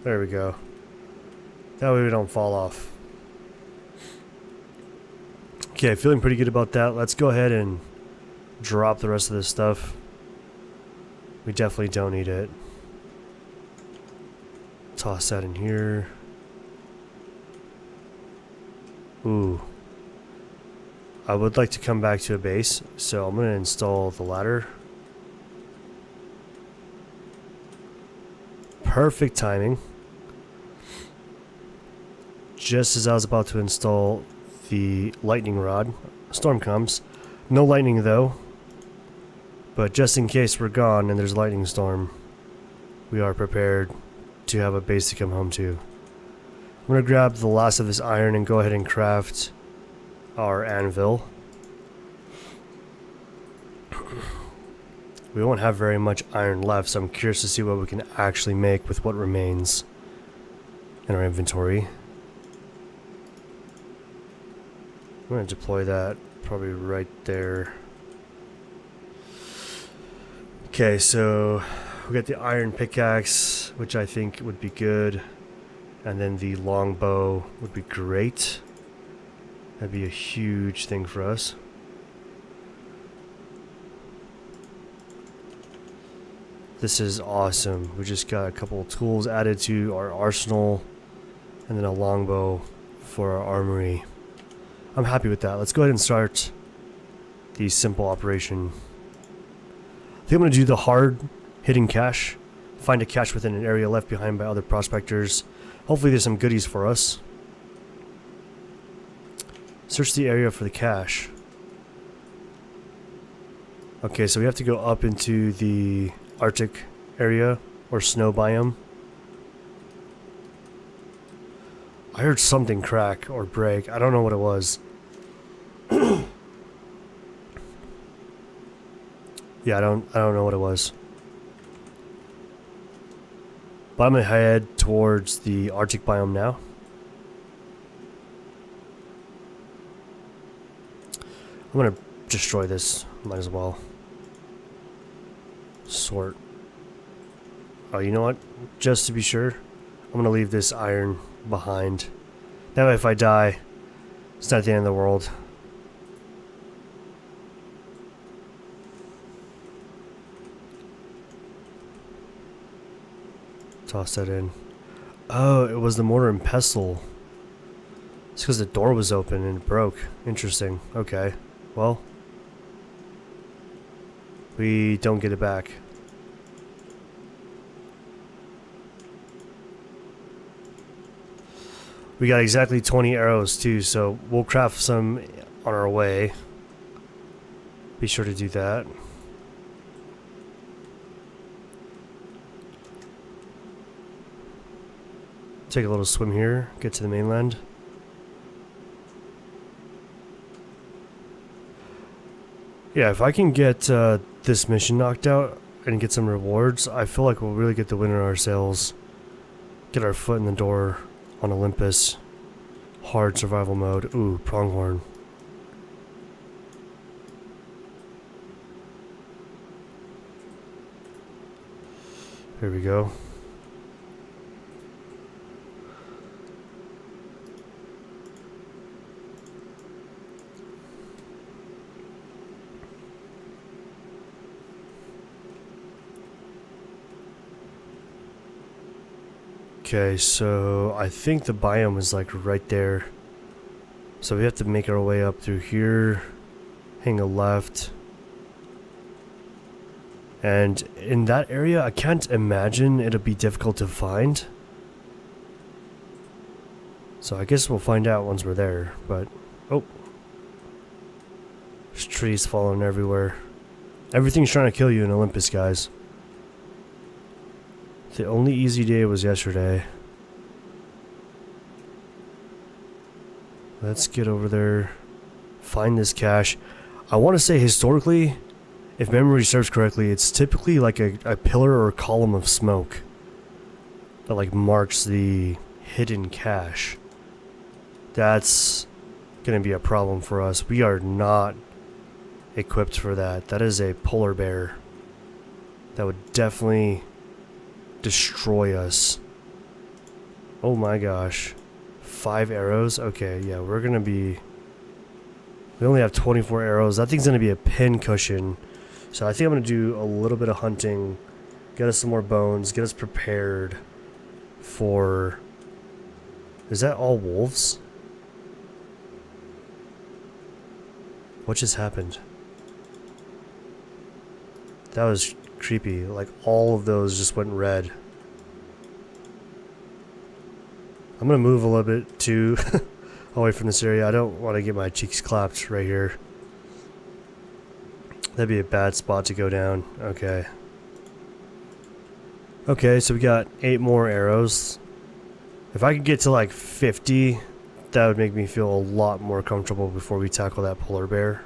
There we go. That way we don't fall off. Okay, feeling pretty good about that. Let's go ahead and drop the rest of this stuff. We definitely don't need it. Toss that in here. Ooh. I would like to come back to a base, so I'm going to install the ladder. Perfect timing. Just as I was about to install the lightning rod, a storm comes. No lightning though, but just in case we're gone and there's a lightning storm, we are prepared to have a base to come home to. I'm going to grab the last of this iron and go ahead and craft our anvil. We won't have very much iron left, so I'm curious to see what we can actually make with what remains in our inventory. I'm going to deploy that probably right there. Okay, so we got the iron pickaxe, which I think would be good, and then the longbow would be great. That'd be a huge thing for us. This is awesome. We just got a couple of tools added to our arsenal, and then a longbow for our armory. I'm happy with that. Let's go ahead and start the simple operation. I think I'm going to do the hard hitting cache. Find a cache within an area left behind by other prospectors. Hopefully there's some goodies for us. Search the area for the cache. Okay, so we have to go up into the Arctic area or snow biome. I heard something crack or break. I don't know what it was. Yeah, I don't know what it was. But I'm gonna head towards the Arctic biome now. I'm gonna destroy this. Might as well. Sort. Oh, you know what? Just to be sure, I'm gonna leave this iron behind. That way if I die, it's not the end of the world. Toss that in. Oh, it was the mortar and pestle. It's because the door was open and it broke. Interesting. Okay. Well, we don't get it back. We got exactly 20 arrows too, so we'll craft some on our way. Be sure to do that. Take a little swim here, get to the mainland. Yeah, if I can get this mission knocked out and get some rewards, I feel like we'll really get the wind in our sails. Get our foot in the door on Olympus. Hard survival mode. Ooh, pronghorn. Here we go. Okay, so I think the biome is like right there. So we have to make our way up through here. Hang a left. And in that area, I can't imagine it'll be difficult to find. So I guess we'll find out once we're there, but... Oh. There's trees falling everywhere. Everything's trying to kill you in Olympus, guys. The only easy day was yesterday. Let's get over there. Find this cache. I want to say historically, if memory serves correctly, it's typically like a pillar or a column of smoke that like marks the hidden cache. That's gonna be a problem for us. We are not equipped for that. That is a polar bear. That would definitely destroy us. Oh my gosh. 5 arrows? Okay, yeah, we're gonna be... We only have 24 arrows. That thing's gonna be a pin cushion. So I think I'm gonna do a little bit of hunting, get us some more bones, get us prepared for... Is that all wolves? What just happened? That was creepy. Like, all of those just went red. I'm gonna move a little bit too away from this area. I don't want to get my cheeks clapped right here. That'd be a bad spot to go down. Okay. Okay, so we got 8 more arrows. If I could get to like 50, that would make me feel a lot more comfortable before we tackle that polar bear.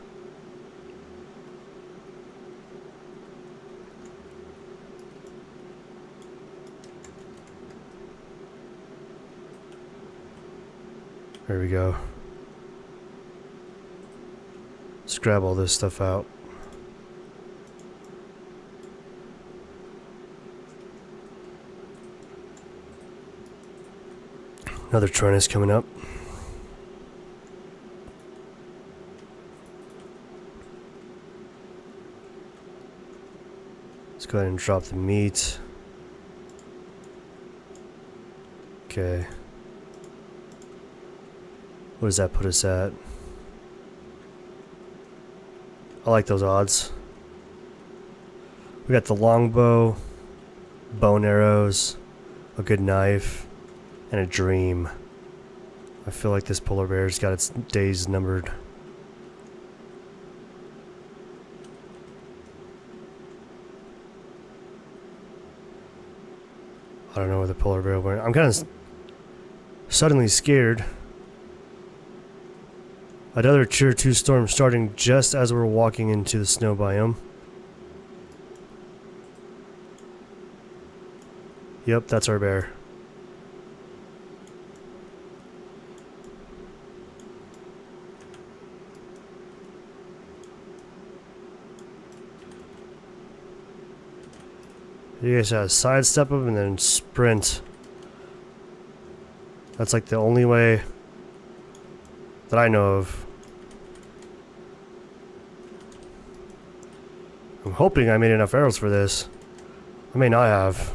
There we go. Let's grab all this stuff out. Another Trinus coming up. Let's go ahead and drop the meat. Okay. What does that put us at? I like those odds. We got the longbow, bone arrows, a good knife, and a dream. I feel like this polar bear's got its days numbered. I don't know where the polar bear went. I'm kind of suddenly scared. Another Tier 2 storm starting just as we're walking into the snow biome. Yep, that's our bear. You guys gotta sidestep him and then sprint. That's like the only way that I know of. I'm hoping I made enough arrows for this. I may not have.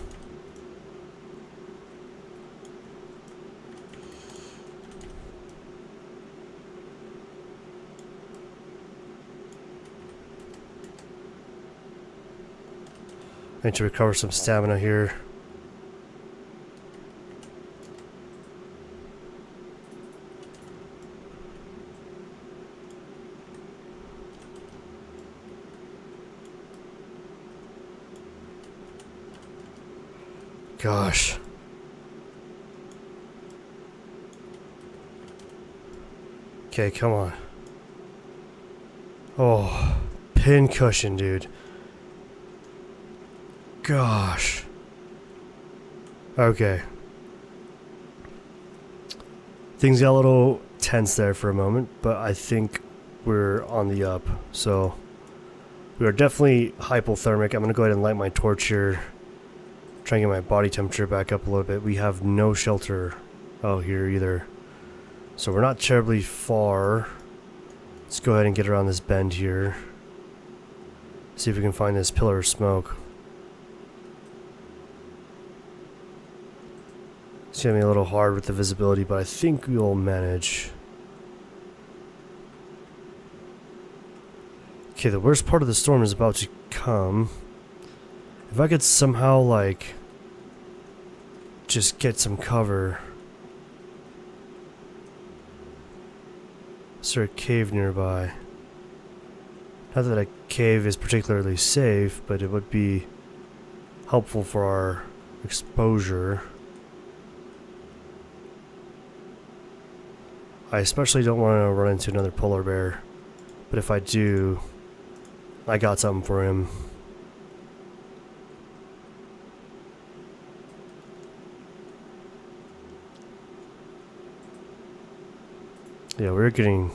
I need to recover some stamina here. Gosh. Okay, come on. Oh, pin cushion, dude. Gosh. Okay. Things got a little tense there for a moment, but I think we're on the up. So we are definitely hypothermic. I'm going to go ahead and light my torch here. Try and get my body temperature back up a little bit. We have no shelter out here either. So we're not terribly far. Let's go ahead and get around this bend here. See if we can find this pillar of smoke. It's gonna be a little hard with the visibility, but I think we'll manage. Okay, the worst part of the storm is about to come. If I could somehow, like, just get some cover. Is there a cave nearby? Not that a cave is particularly safe, but it would be helpful for our exposure. I especially don't want to run into another polar bear, but if I do, I got something for him. Yeah, we're getting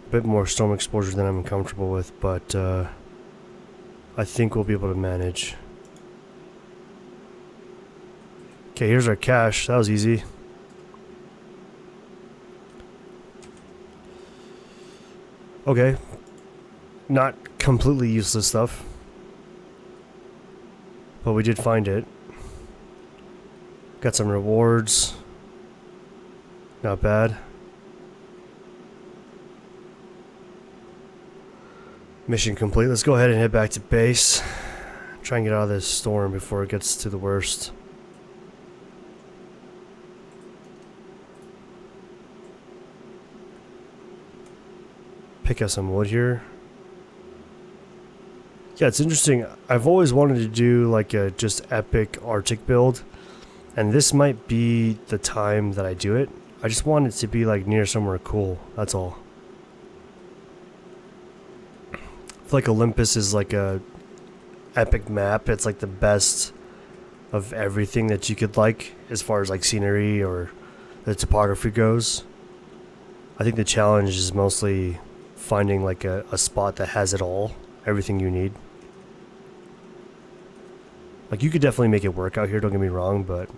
a bit more storm exposure than I'm comfortable with, but I think we'll be able to manage. Okay, here's our cache. That was easy. Okay. Not completely useless stuff, but we did find it. Got some rewards. Not bad. Mission complete. Let's go ahead and head back to base. Try and get out of this storm before it gets to the worst. Pick up some wood here. Yeah, it's interesting. I've always wanted to do like a just epic Arctic build, and this might be the time that I do it. I just want it to be like near somewhere cool. That's all. I feel like Olympus is like a epic map. It's like the best of everything that you could like as far as like scenery or the topography goes. I think the challenge is mostly finding like a spot that has it all, everything you need. Like you could definitely make it work out here, don't get me wrong, but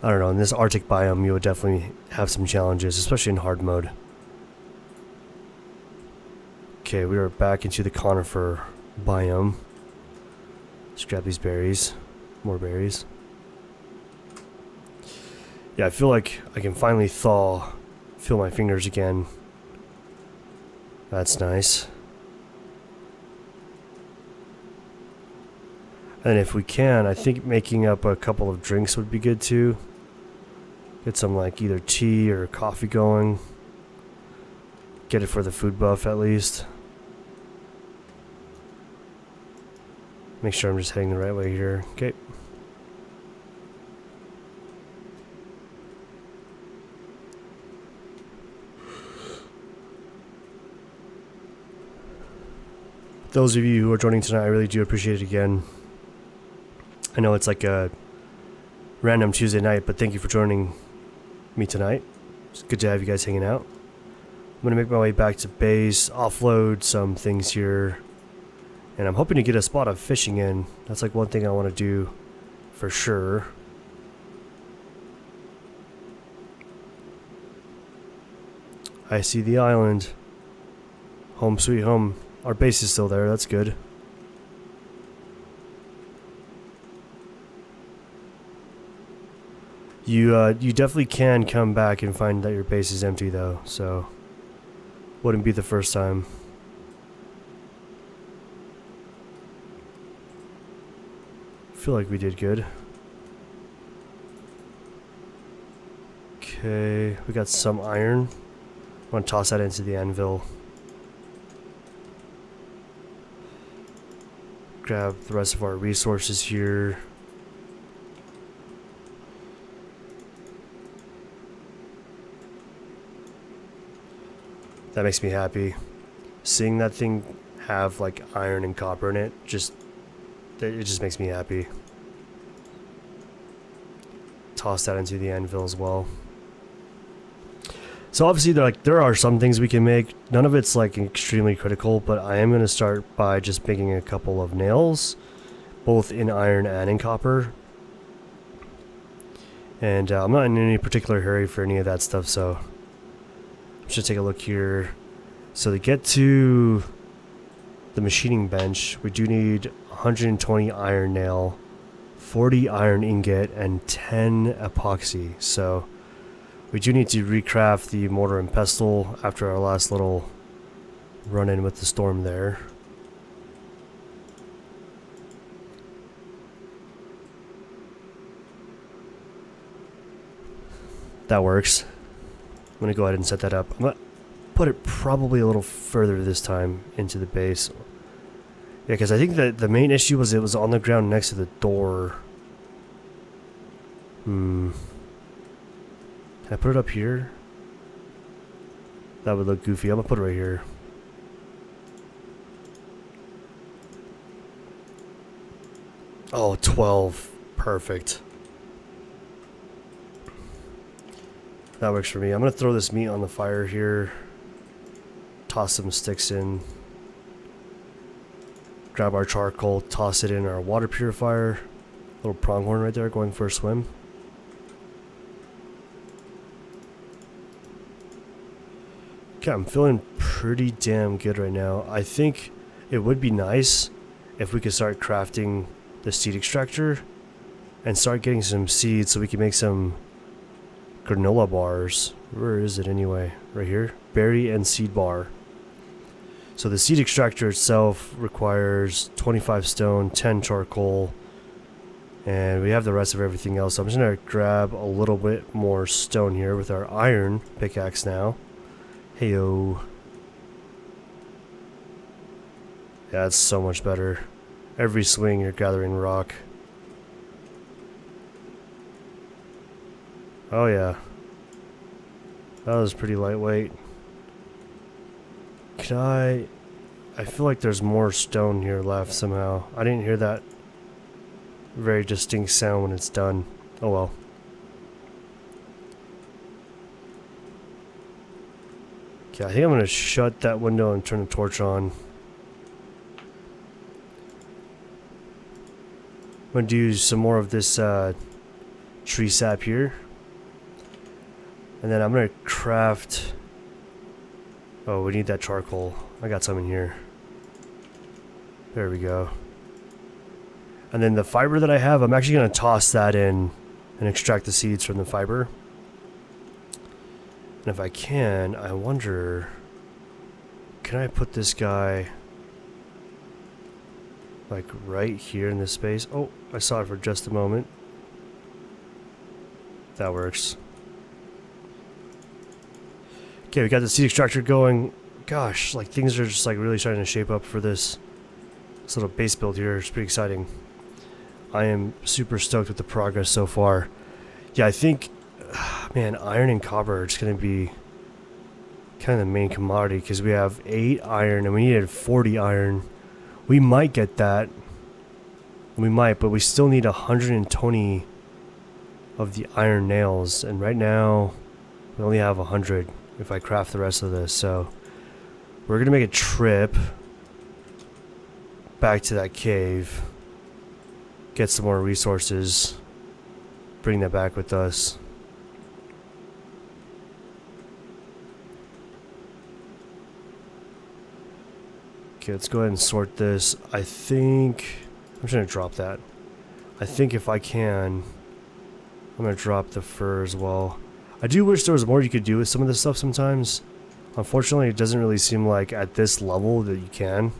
I don't know, in this Arctic biome you would definitely have some challenges, especially in hard mode. Okay, we are back into the conifer biome. Let's grab these berries. More berries. Yeah, I feel like I can finally feel my fingers again. That's nice. And if we can, I think making up a couple of drinks would be good too. Get some like either tea or coffee going. Get it for the food buff at least. Make sure I'm just heading the right way here. Okay. Those of you who are joining tonight, I really do appreciate it again. I know it's like a random Tuesday night, but thank you for joining me tonight. It's good to have you guys hanging out. I'm going to make my way back to base, offload some things here, and I'm hoping to get a spot of fishing in. That's like one thing I want to do for sure. I see the island. Home sweet home. Our base is still there, that's good. You definitely can come back and find that your base is empty though, so wouldn't be the first time. Feel like we did good. Okay, we got some iron. I'm gonna toss that into the anvil. Grab the rest of our resources here. That makes me happy. Seeing that thing have like iron and copper in it, it just makes me happy. Toss that into the anvil as well. So obviously there are some things we can make. None of it's like extremely critical, but I am going to start by just making a couple of nails, both in iron and in copper. And I'm not in any particular hurry for any of that stuff, so let's just take a look here. So to get to the machining bench, we do need 120 iron nail, 40 iron ingot, and 10 epoxy. So We do need to recraft the mortar and pestle after our last little run-in with the storm there. That works. I'm going to go ahead and set that up. I'm going to put it probably a little further this time into the base. Yeah, because I think that the main issue was it was on the ground next to the door. Can I put it up here? That would look goofy. I'm going to put it right here. Oh, 12. Perfect. That works for me. I'm going to throw this meat on the fire here. Toss some sticks in. Grab our charcoal, toss it in our water purifier. Little pronghorn right there going for a swim. Okay, I'm feeling pretty damn good right now. I think it would be nice if we could start crafting the seed extractor and start getting some seeds so we can make some granola bars. Where is it anyway? Right here. Berry and seed bar. So the seed extractor itself requires 25 stone, 10 charcoal, and we have the rest of everything else. So I'm just going to grab a little bit more stone here with our iron pickaxe now. Heyo. Yeah, it's so much better. Every swing you're gathering rock. Oh yeah. That was pretty lightweight. Can I feel like there's more stone here left somehow. I didn't hear that very distinct sound when it's done. Oh well. Okay, I think I'm going to shut that window and turn the torch on. I'm going to do some more of this tree sap here. And then I'm going to craft... Oh, we need that charcoal. I got some in here. There we go. And then the fiber that I have, I'm actually going to toss that in and extract the seeds from the fiber. And if I can, I wonder... Can I put this guy... like right here in this space? Oh, I saw it for just a moment. That works. Okay, we got the seed extractor going. Gosh, like things are just like really starting to shape up for this little base build here. It's pretty exciting. I am super stoked with the progress so far. Yeah, I think, man, iron and copper are just going to be kind of the main commodity because we have 8 iron and we needed 40 iron. We might get that. We might, but we still need 120 of the iron nails. And right now, we only have 100 if I craft the rest of this. So we're going to make a trip back to that cave. Get some more resources. Bring that back with us. Okay, let's go ahead and sort this. I think... I'm just going to drop that. I think if I can... I'm going to drop the fur as well. I do wish there was more you could do with some of this stuff sometimes. Unfortunately, it doesn't really seem like at this level that you can.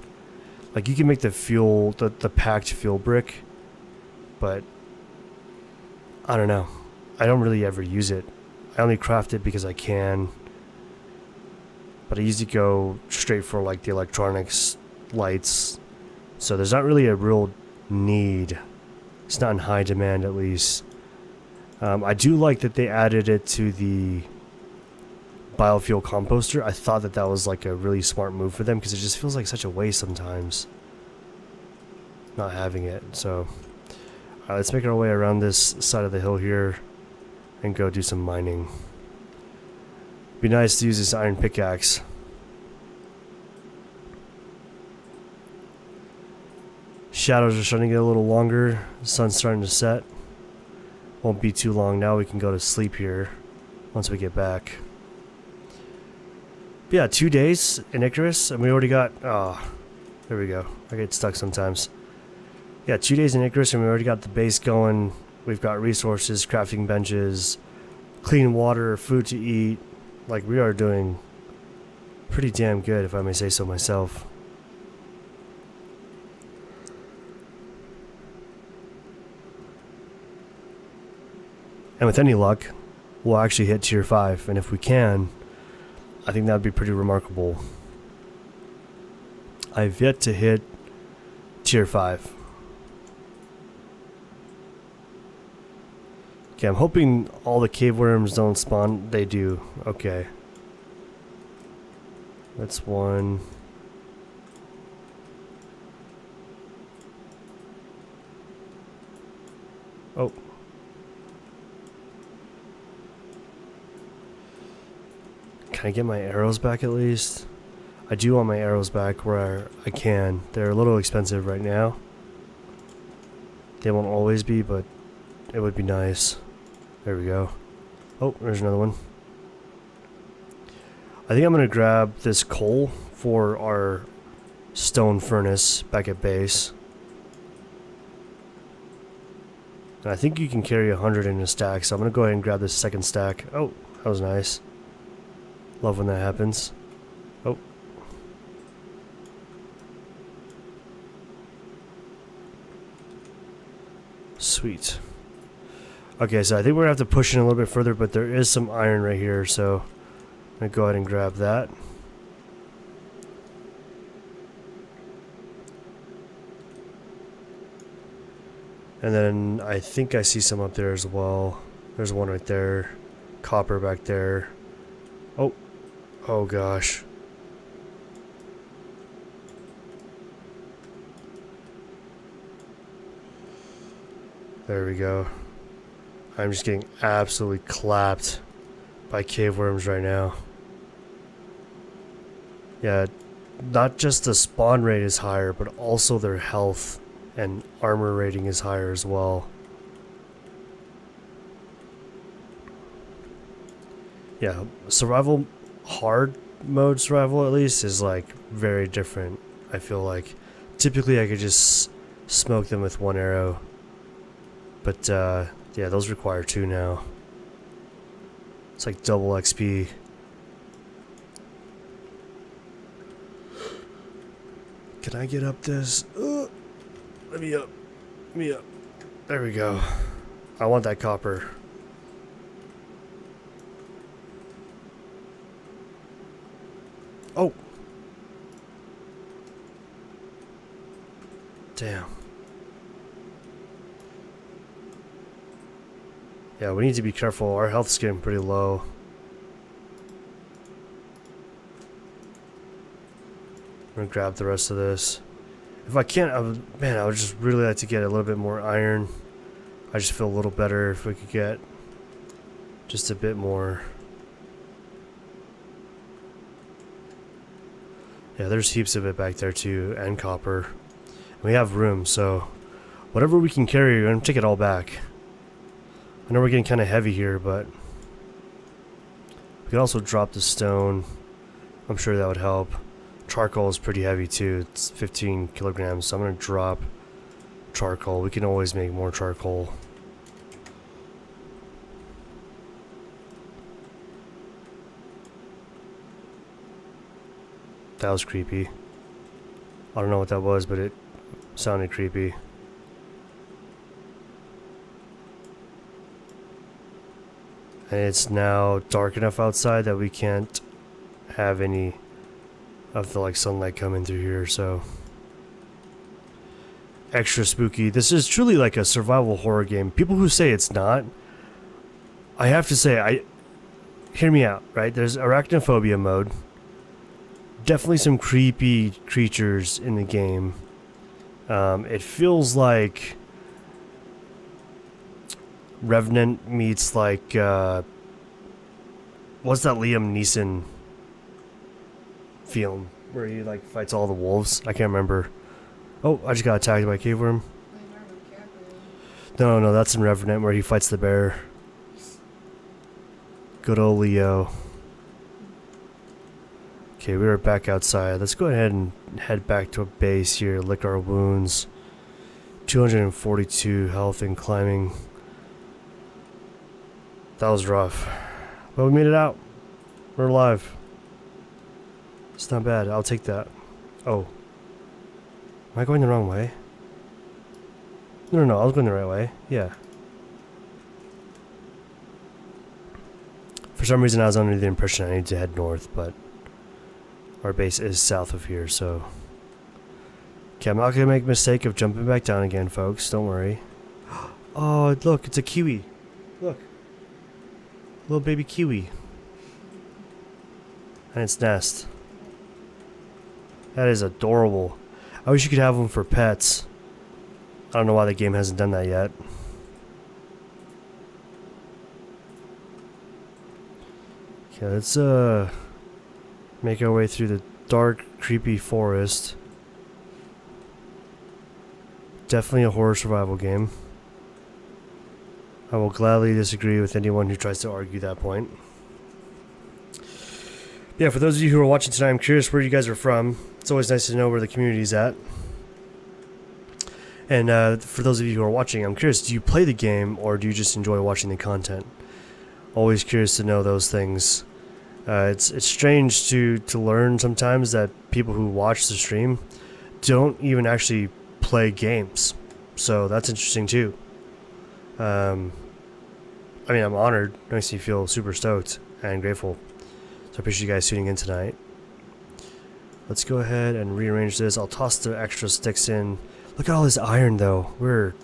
Like, you can make the fuel... the packed fuel brick. But... I don't know. I don't really ever use it. I only craft it because I can. But I usually go straight for like the electronics lights. So there's not really a real need. It's not in high demand at least. I do like that they added it to the biofuel composter. I thought that that was like a really smart move for them because it just feels like such a waste sometimes not having it. So let's make our way around this side of the hill here and go do some mining. Be nice to use this iron pickaxe. Shadows are starting to get a little longer. The sun's starting to set. Won't be too long now. We can go to sleep here once we get back. But yeah, 2 days in Icarus, and we already got... Oh, there we go. I get stuck sometimes. Yeah, 2 days in Icarus, and we already got the base going. We've got resources, crafting benches, clean water, food to eat. Like, we are doing pretty damn good, if I may say so myself. And with any luck, we'll actually hit tier 5. And if we can, I think that would be pretty remarkable. I've yet to hit tier 5. Okay, I'm hoping all the cave worms don't spawn. They do. Okay. That's one. Oh. Can I get my arrows back at least? I do want my arrows back where I can. They're a little expensive right now. They won't always be, but it would be nice. There we go. Oh, there's another one. I think I'm going to grab this coal for our stone furnace back at base. And I think you can carry 100 in a stack, so I'm going to go ahead and grab this second stack. Oh, that was nice. Love when that happens. Oh. Sweet. Okay, so I think we're going to have to push in a little bit further, but there is some iron right here, so I'm going to go ahead and grab that. And then I think I see some up there as well. There's one right there. Copper back there. Oh. Oh gosh. There we go. I'm just getting absolutely clapped by cave worms right now. Yeah, not just the spawn rate is higher, but also their health and armor rating is higher as well. Yeah, survival, hard mode survival at least, is like very different. I feel like typically I could just smoke them with one arrow, but yeah, those require 2 now. It's like double XP. Can I get up this? Let me up. Let me up. There we go. I want that copper. Oh. Damn. Yeah, we need to be careful. Our health's getting pretty low. I'm gonna grab the rest of this. If I can't, man, I would just really like to get a little bit more iron. I just feel a little better if we could get just a bit more. Yeah, there's heaps of it back there too, and copper. We have room, so whatever we can carry, we're gonna take it all back. I know we're getting kind of heavy here, but we could also drop the stone. I'm sure that would help. Charcoal is pretty heavy too. It's 15 kilograms, so I'm going to drop charcoal. We can always make more charcoal. That was creepy. I don't know what that was, but it sounded creepy. And it's now dark enough outside that we can't have any of the like sunlight coming through here, so extra spooky. This is truly like a survival horror game. People who say it's not, I have to say, hear me out, right? There's arachnophobia mode. Definitely some creepy creatures in the game. It feels like Revenant meets like what's that Liam Neeson film where he like fights all the wolves? I can't remember. Oh, I just got attacked by a cave worm. No, that's in Revenant where he fights the bear. Good old Leo. Okay, we are back outside. Let's go ahead and head back to a base here, lick our wounds. 242 health and climbing. That was rough. But we made it out. We're alive. It's not bad. I'll take that. Oh. Am I going the wrong way? No, I was going the right way. Yeah. For some reason I was under the impression I need to head north, but our base is south of here, so... Okay, I'm not going to make a mistake of jumping back down again, folks. Don't worry. Oh, look, it's a kiwi. Look. Little baby kiwi. And its nest. That is adorable. I wish you could have them for pets. I don't know why the game hasn't done that yet. Okay, let's make our way through the dark, creepy forest. Definitely a horror survival game. I will gladly disagree with anyone who tries to argue that point. Yeah, for those of you who are watching tonight, I'm curious where you guys are from. It's always nice to know where the community's at. And for those of you who are watching, I'm curious, do you play the game or do you just enjoy watching the content? Always curious to know those things. It's strange to learn sometimes that people who watch the stream don't even actually play games. So that's interesting too. I mean, I'm honored. Makes me feel super stoked and grateful. So I appreciate you guys tuning in tonight. Let's go ahead and rearrange this. I'll toss the extra sticks in. Look at all this iron though. We're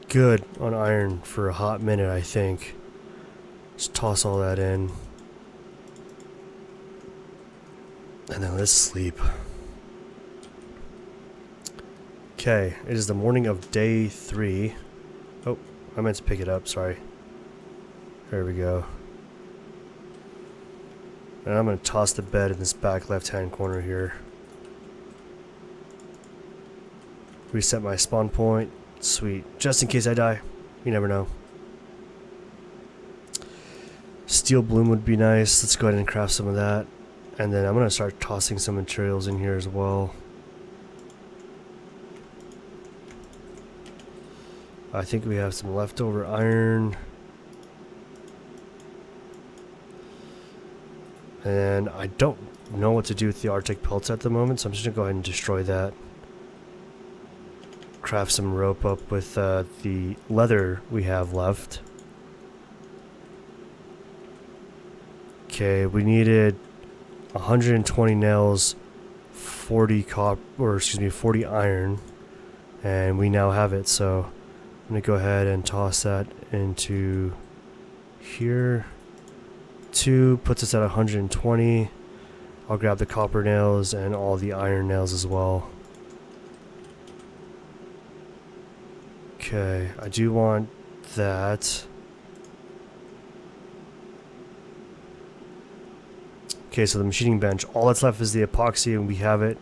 good on iron for a hot minute, I think. Just toss all that in. And then let's sleep. Okay, it is the morning of day 3. Oh, I meant to pick it up, sorry. There we go. And I'm going to toss the bed in this back left-hand corner here. Reset my spawn point. Sweet. Just in case I die. You never know. Steel bloom would be nice. Let's go ahead and craft some of that. And then I'm going to start tossing some materials in here as well. I think we have some leftover iron. And I don't know what to do with the Arctic pelts at the moment, so I'm just going to go ahead and destroy that. Craft some rope up with the leather we have left. Okay, we needed 120 nails, 40 40 iron, and we now have it, so I'm going to go ahead and toss that into here. 2 puts us at 120. I'll grab the copper nails and all the iron nails as well. Okay, I do want that. Okay, so the machining bench. All that's left is the epoxy and we have it.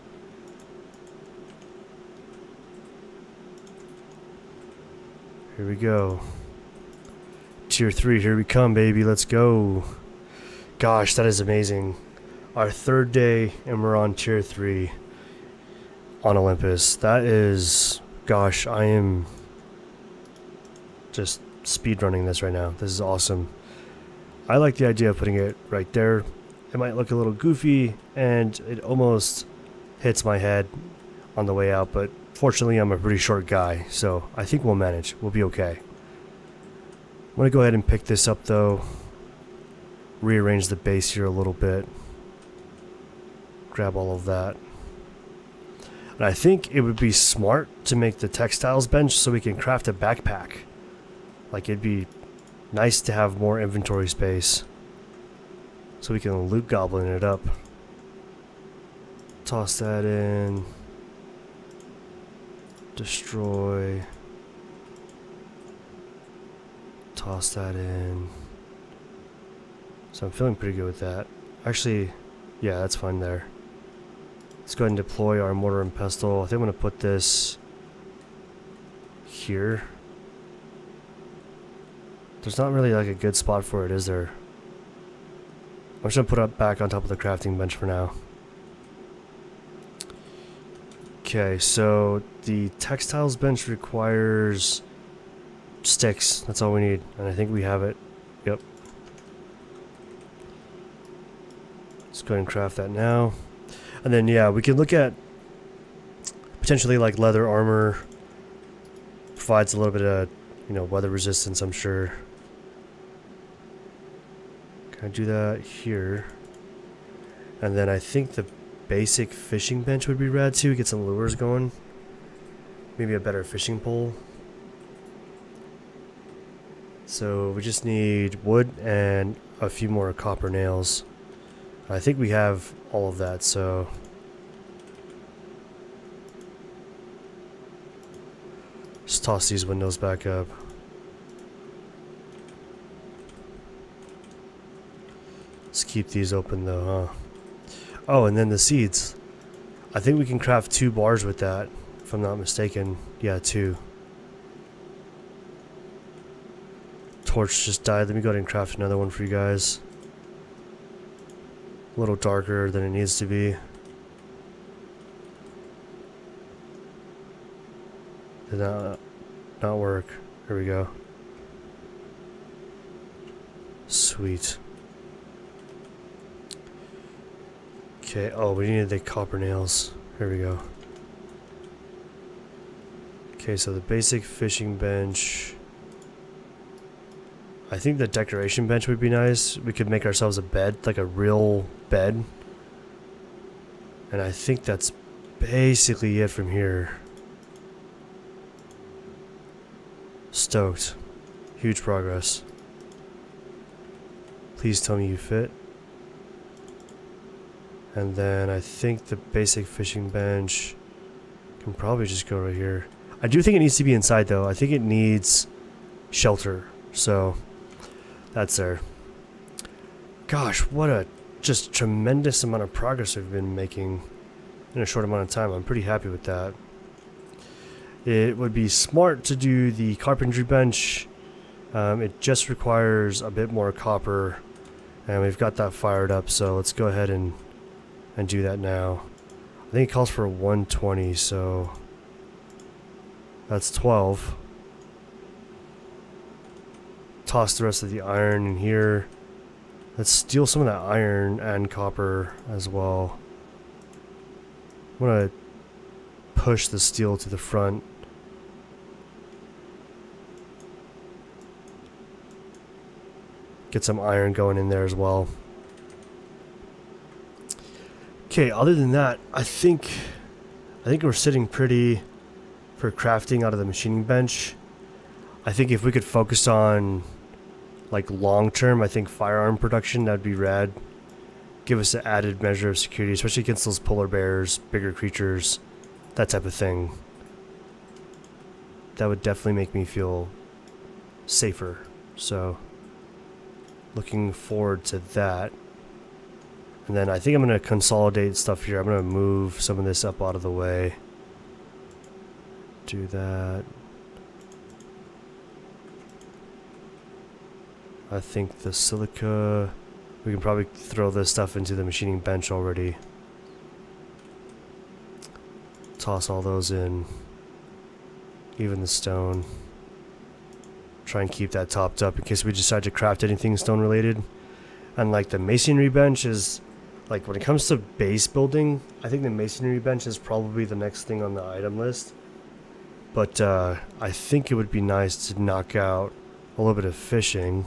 Here we go. Tier 3, here we come, baby. Let's go. Gosh, that is amazing. Our 3rd day and we're on tier 3 on Olympus. That is... Gosh, I am just speedrunning this right now. This is awesome. I like the idea of putting it right there. It might look a little goofy and it almost hits my head on the way out, but fortunately I'm a pretty short guy, so I think we'll manage. We'll be okay. I'm going to go ahead and pick this up though. Rearrange the base here a little bit. Grab all of that. And I think it would be smart to make the textiles bench so we can craft a backpack. Like, it'd be nice to have more inventory space so we can loot goblin it up. Toss that in. Destroy. Toss that in. So I'm feeling pretty good with that. Actually, yeah, that's fine there. Let's go ahead and deploy our mortar and pestle. I think I'm going to put this here. There's not really like a good spot for it, is there? I'm just going to put it back on top of the crafting bench for now. Okay, so the textiles bench requires sticks. That's all we need, and I think we have it. Yep. Let's go ahead and craft that now. And then, yeah, we can look at potentially like leather armor. Provides a little bit of, you know, weather resistance, I'm sure. Can I do that here? And then I think the basic fishing bench would be rad too. Get some lures going. Maybe a better fishing pole. So we just need wood and a few more copper nails. I think we have all of that, so just toss these windows back up. Let's keep these open though, huh? Oh, and then the seeds. I think we can craft 2 bars with that, if I'm not mistaken. Yeah, 2. Torch just died. Let me go ahead and craft another one for you guys. A little darker than it needs to be. Did not work. Here we go. Sweet. Okay, oh, we needed the copper nails. Here we go. Okay, so the basic fishing bench. I think the decoration bench would be nice. We could make ourselves a bed, like a real bed. And I think that's basically it from here. Stoked. Huge progress. Please tell me you fit. And then I think the basic fishing bench can probably just go right here. I do think it needs to be inside though. I think it needs shelter. So that's there. Gosh, what a just tremendous amount of progress we've been making in a short amount of time. I'm pretty happy with that. It would be smart to do the carpentry bench. It just requires a bit more copper, and we've got that fired up, so let's go ahead and do that now. I think it calls for 120, so that's 12. Toss the rest of the iron in here. Let's steal some of that iron and copper as well. I'm gonna push the steel to the front. Get some iron going in there as well. Okay, other than that, I think we're sitting pretty for crafting out of the machining bench. I think if we could focus on like long term, I think firearm production, that'd be rad. Give us an added measure of security, especially against those polar bears, bigger creatures, that type of thing. That would definitely make me feel safer. So looking forward to that. And then I think I'm going to consolidate stuff here. I'm going to move some of this up out of the way. Do that. I think the silica, we can probably throw this stuff into the machining bench already. Toss all those in. Even the stone. Try and keep that topped up in case we decide to craft anything stone related. And like the masonry bench is, like when it comes to base building, I think the masonry bench is probably the next thing on the item list. But I think it would be nice to knock out a little bit of fishing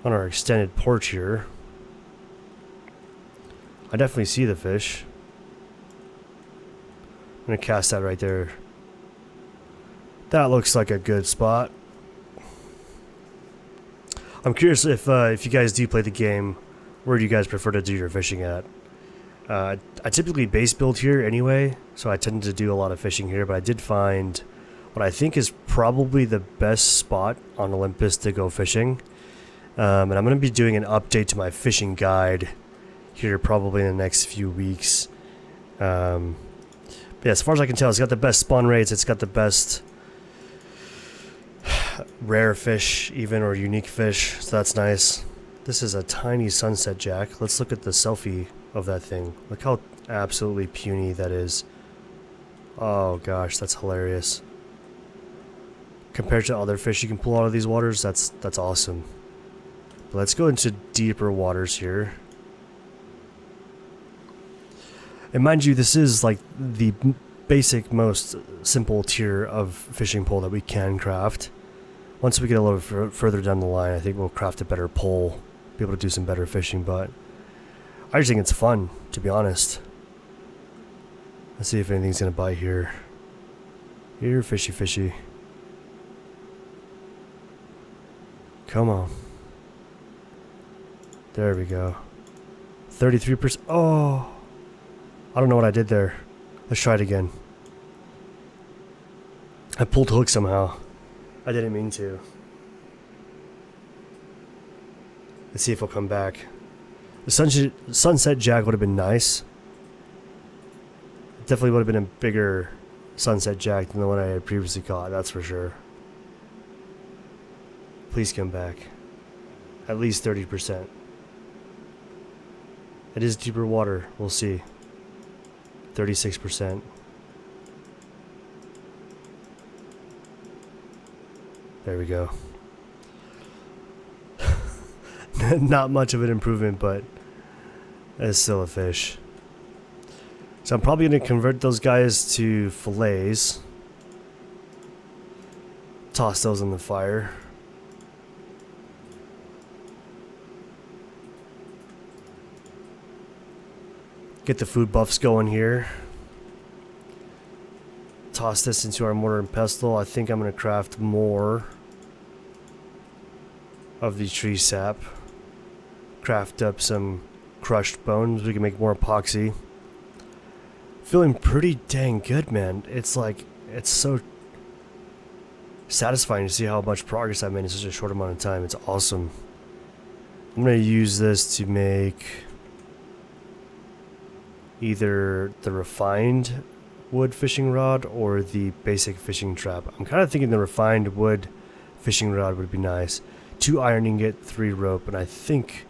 on our extended porch here. I definitely see the fish. I'm gonna cast that right there. That looks like a good spot. I'm curious if you guys do play the game, where do you guys prefer to do your fishing at? I typically base build here anyway, so I tend to do a lot of fishing here, but I did find what I think is probably the best spot on Olympus to go fishing. And I'm going to be doing an update to my fishing guide here probably in the next few weeks. But yeah, as far as I can tell, it's got the best spawn rates, it's got the best rare fish even, or unique fish, so that's nice. This is a tiny sunset jack. Let's look at the selfie of that thing. Look how absolutely puny that is. Oh gosh, that's hilarious. compared to other fish you can pull out of these waters, that's awesome. But let's go into deeper waters here. And mind you, this is like the basic, most simple tier of fishing pole that we can craft. Once we get a little further down the line, I think we'll craft a better pole, be able to do some better fishing, but I just think it's fun, to be honest. Let's see if anything's gonna bite here. Here, fishy, fishy. Come on. There we go. 33%. Oh! I don't know what I did there. Let's try it again. I pulled hook somehow. I didn't mean to. Let's see if he'll come back. The sunset jack would have been nice. It definitely would have been a bigger sunset jack than the one I had previously caught, that's for sure. Please come back. At least 30%. It is deeper water, we'll see. 36%. There we go. Not much of an improvement, but it's still a fish. So I'm probably going to convert those guys to fillets. Toss those in the fire. Get the food buffs going here. Toss this into our mortar and pestle. I think I'm going to craft more of the tree sap. Craft up some crushed bones. We can make more epoxy. Feeling pretty dang good, man. It's like, it's so satisfying to see how much progress I made in such a short amount of time. It's awesome. I'm going to use this to make either the refined wood fishing rod or the basic fishing trap. I'm kind of thinking the refined wood fishing rod would be nice. 2 iron ingot, 3 rope, and I think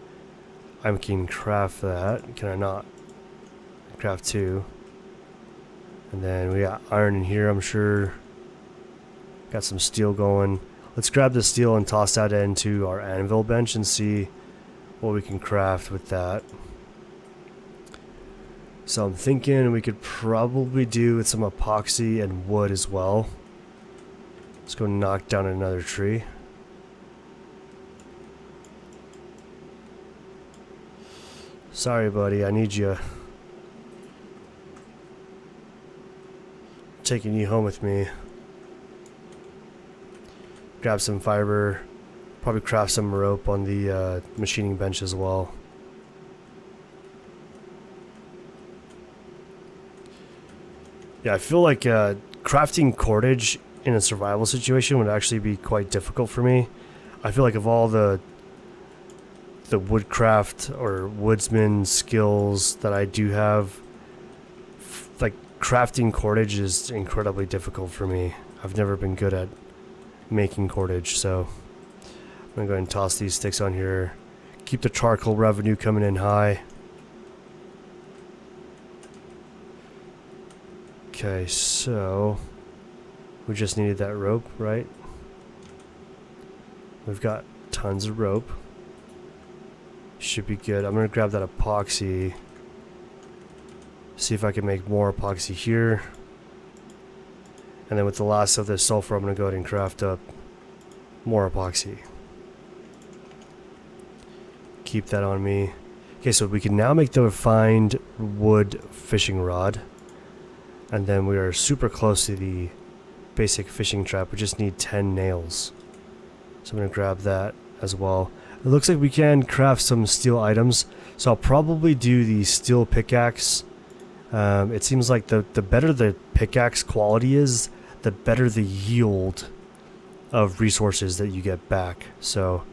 I can craft that. Can I not? Craft 2. And then we got iron in here, I'm sure. Got some steel going. Let's grab the steel and toss that into our anvil bench and see what we can craft with that. So I'm thinking we could probably do with some epoxy and wood as well. Let's go knock down another tree. Sorry, buddy, I need you. Taking you home with me. Grab some fiber. Probably craft some rope on the machining bench as well. Yeah, I feel like crafting cordage in a survival situation would actually be quite difficult for me. I feel like of all the woodcraft or woodsman skills that I do have, like crafting cordage is incredibly difficult for me. I've never been good at making cordage, so I'm gonna go ahead and toss these sticks on here. Keep the charcoal revenue coming in high. Okay, so we just needed that rope, right? We've got tons of rope. Should be good. I'm gonna grab that epoxy. See if I can make more epoxy here. And then with the last of this sulfur, I'm gonna go ahead and craft up more epoxy. Keep that on me. Okay, so we can now make the refined wood fishing rod. And then we are super close to the basic fishing trap. We just need 10 nails. So I'm gonna grab that as well. It looks like we can craft some steel items, so I'll probably do the steel pickaxe. It seems like the better the pickaxe quality is, the better the yield of resources that you get back. So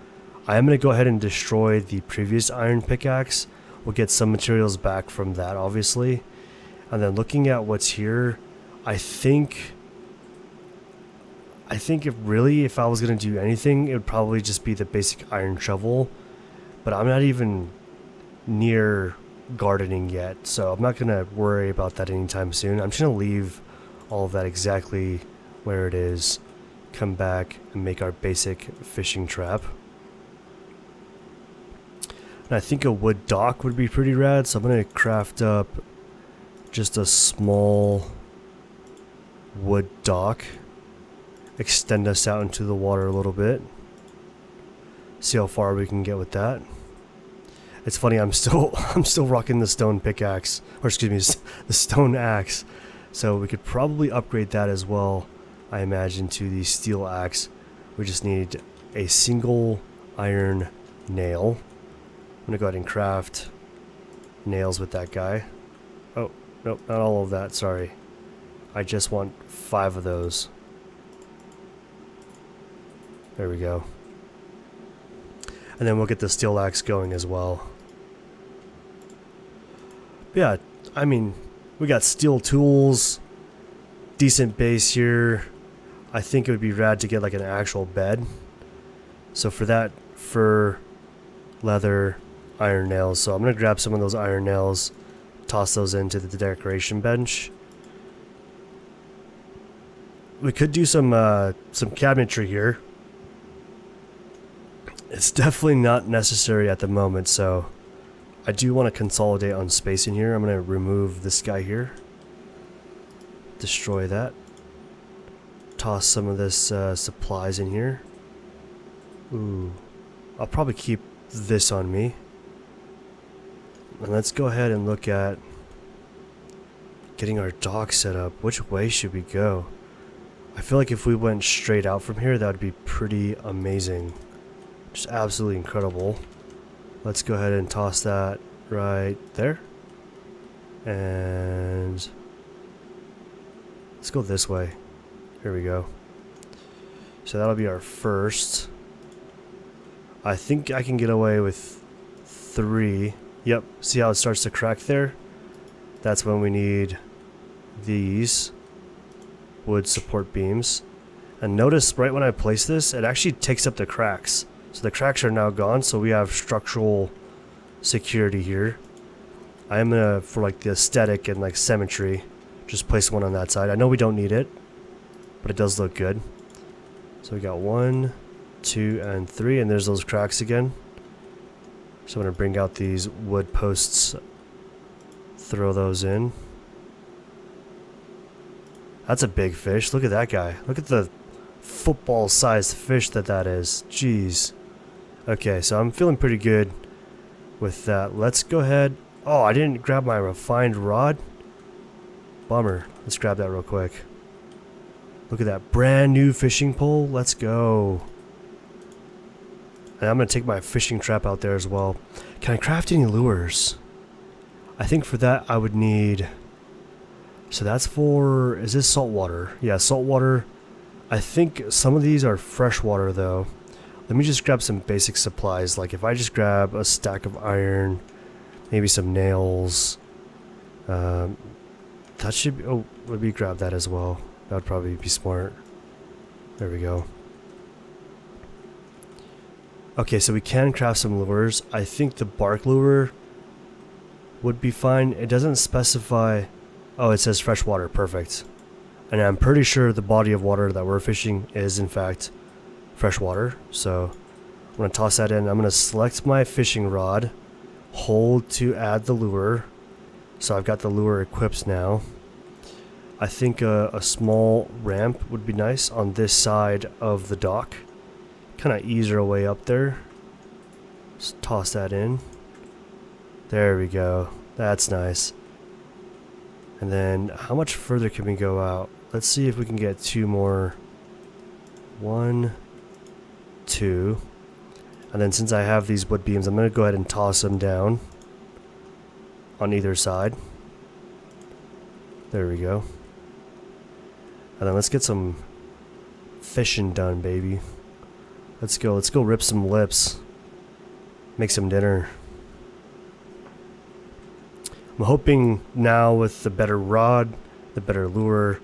I am going to go ahead and destroy the previous iron pickaxe. We'll get some materials back from that, obviously. And then looking at what's here, I think if I was going to do anything, it would probably just be the basic iron shovel. But I'm not even near gardening yet, so I'm not going to worry about that anytime soon. I'm just going to leave all of that exactly where it is, come back and make our basic fishing trap. And I think a wood dock would be pretty rad, so I'm going to craft up just a small wood dock. Extend us out into the water a little bit. See how far we can get with that. It's funny, I'm still rocking the stone pickaxe, or excuse me, the stone axe. So we could probably upgrade that as well, I imagine, to the steel axe. We just need a single iron nail. I'm gonna go ahead and craft nails with that guy. Oh, nope, not all of that, sorry. I just want 5 of those. There we go. And then we'll get the steel axe going as well. But yeah, I mean, we got steel tools, decent base here. I think it would be rad to get like an actual bed. So for that, fur, leather, iron nails. So I'm going to grab some of those iron nails, toss those into the decoration bench. We could do some cabinetry here. It's definitely not necessary at the moment, so I do want to consolidate on space in here. I'm going to remove this guy here. Destroy that. Toss some of this supplies in here. Ooh. I'll probably keep this on me. And let's go ahead and look at getting our dock set up. Which way should we go? I feel like if we went straight out from here, that would be pretty amazing. Just absolutely incredible. Let's go ahead and toss that right there. And let's go this way. Here we go. So that'll be our first. I think I can get away with 3. Yep, see how it starts to crack there? That's when we need these wood support beams. And notice right when I place this, it actually takes up the cracks. So the cracks are now gone, so we have structural security here. I am gonna, for like the aesthetic and like symmetry, just place one on that side. I know we don't need it, but it does look good. So we got 1, 2, and 3, and there's those cracks again. So I'm gonna bring out these wood posts, throw those in. That's a big fish. Look at that guy. Look at the football-sized fish that is. Jeez. Okay, so I'm feeling pretty good with that. Let's go ahead. Oh, I didn't grab my refined rod. Bummer. Let's grab that real quick. Look at that brand new fishing pole. Let's go. And I'm going to take my fishing trap out there as well. Can I craft any lures? I think for that I would need... So that's for... Is this saltwater? Yeah, saltwater. I think some of these are freshwater though. Let me just grab some basic supplies. Like if I just grab a stack of iron, maybe some nails. That should be... Oh, let me grab that as well. That would probably be smart. There we go. Okay, so we can craft some lures. I think the bark lure would be fine. It doesn't specify... Oh, it says freshwater. Perfect. And I'm pretty sure the body of water that we're fishing is in fact freshwater. So I'm going to toss that in. I'm going to select my fishing rod. Hold to add the lure. So I've got the lure equipped now. I think a small ramp would be nice on this side of the dock. Kind of ease our way up there. Just toss that in. There we go. That's nice. And then how much further can we go out? Let's see if we can get 2 more. 1, 2. And then since I have these wood beams, I'm going to go ahead and toss them down on either side. There we go. And then let's get some fishing done, baby. Let's go rip some lips. Make some dinner. I'm hoping now with the better rod, the better lure,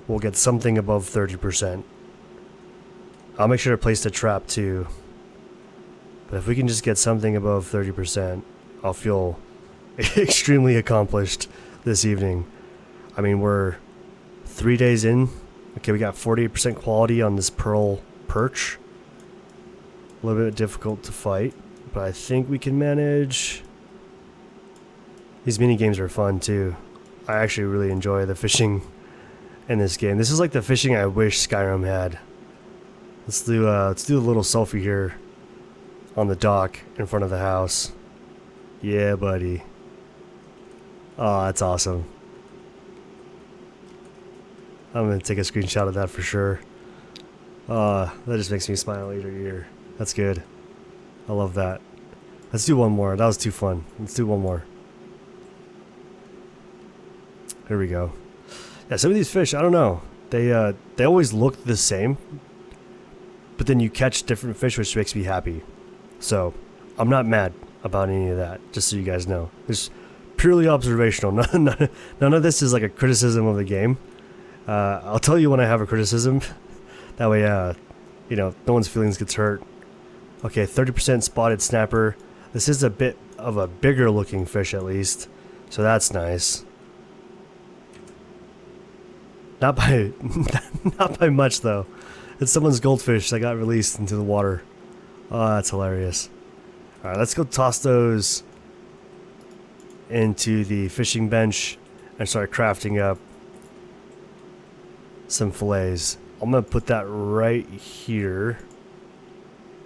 we'll get something above 30%. I'll make sure to place the trap too. But if we can just get something above 30%, I'll feel extremely accomplished this evening. I mean, we're 3 days in Okay, we got 48% quality on this pearl perch. A little bit difficult to fight, but I think we can manage. These mini games are fun too. I actually really enjoy the fishing in this game. This is like the fishing I wish Skyrim had. Let's do a little selfie here on the dock in front of the house. Yeah, buddy. Oh, that's awesome. I'm gonna take a screenshot of that for sure. That just makes me smile ear to ear. That's good. I love that. Let's do one more. That was too fun. Let's do one more. Here we go. Yeah, some of these fish, I don't know. They always look the same, but then you catch different fish, which makes me happy. So I'm not mad about any of that. Just so you guys know, it's purely observational. None of this is like a criticism of the game. I'll tell you when I have a criticism. That way, you know, no one's feelings gets hurt. Okay, 30% spotted snapper. This is a bit of a bigger looking fish at least, so that's nice. Not by not by much though. It's someone's goldfish that got released into the water. Oh, that's hilarious. All right, let's go toss those into the fishing bench and start crafting up some fillets. I'm gonna put that right here,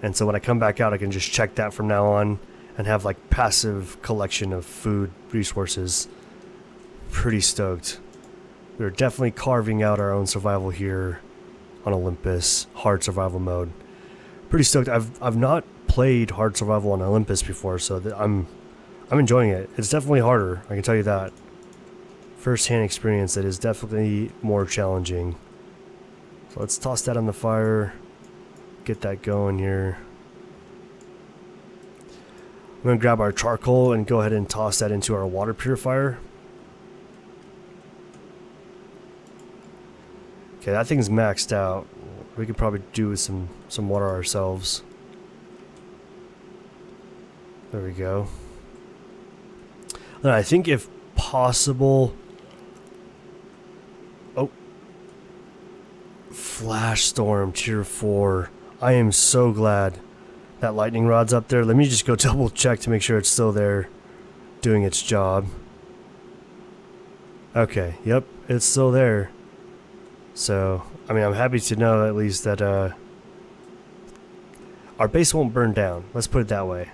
and so when I come back out I can just check that from now on and have like passive collection of food resources. Pretty stoked. We're definitely carving out our own survival here on Olympus, hard survival mode. Pretty stoked. I've not played hard survival on Olympus before, so I'm enjoying it. It's definitely harder, I can tell you that. First-hand experience, it is definitely more challenging. So let's toss that on the fire, get that going here. I'm gonna grab our charcoal and go ahead and toss that into our water purifier. Okay, that thing's maxed out. We could probably do with some water ourselves. There we go. And I think if possible... Oh. Flash storm, tier 4. I am so glad that lightning rod's up there. Let me just go double check to make sure it's still there doing its job. Okay, yep, it's still there. So, I mean, I'm happy to know at least that our base won't burn down. Let's put it that way.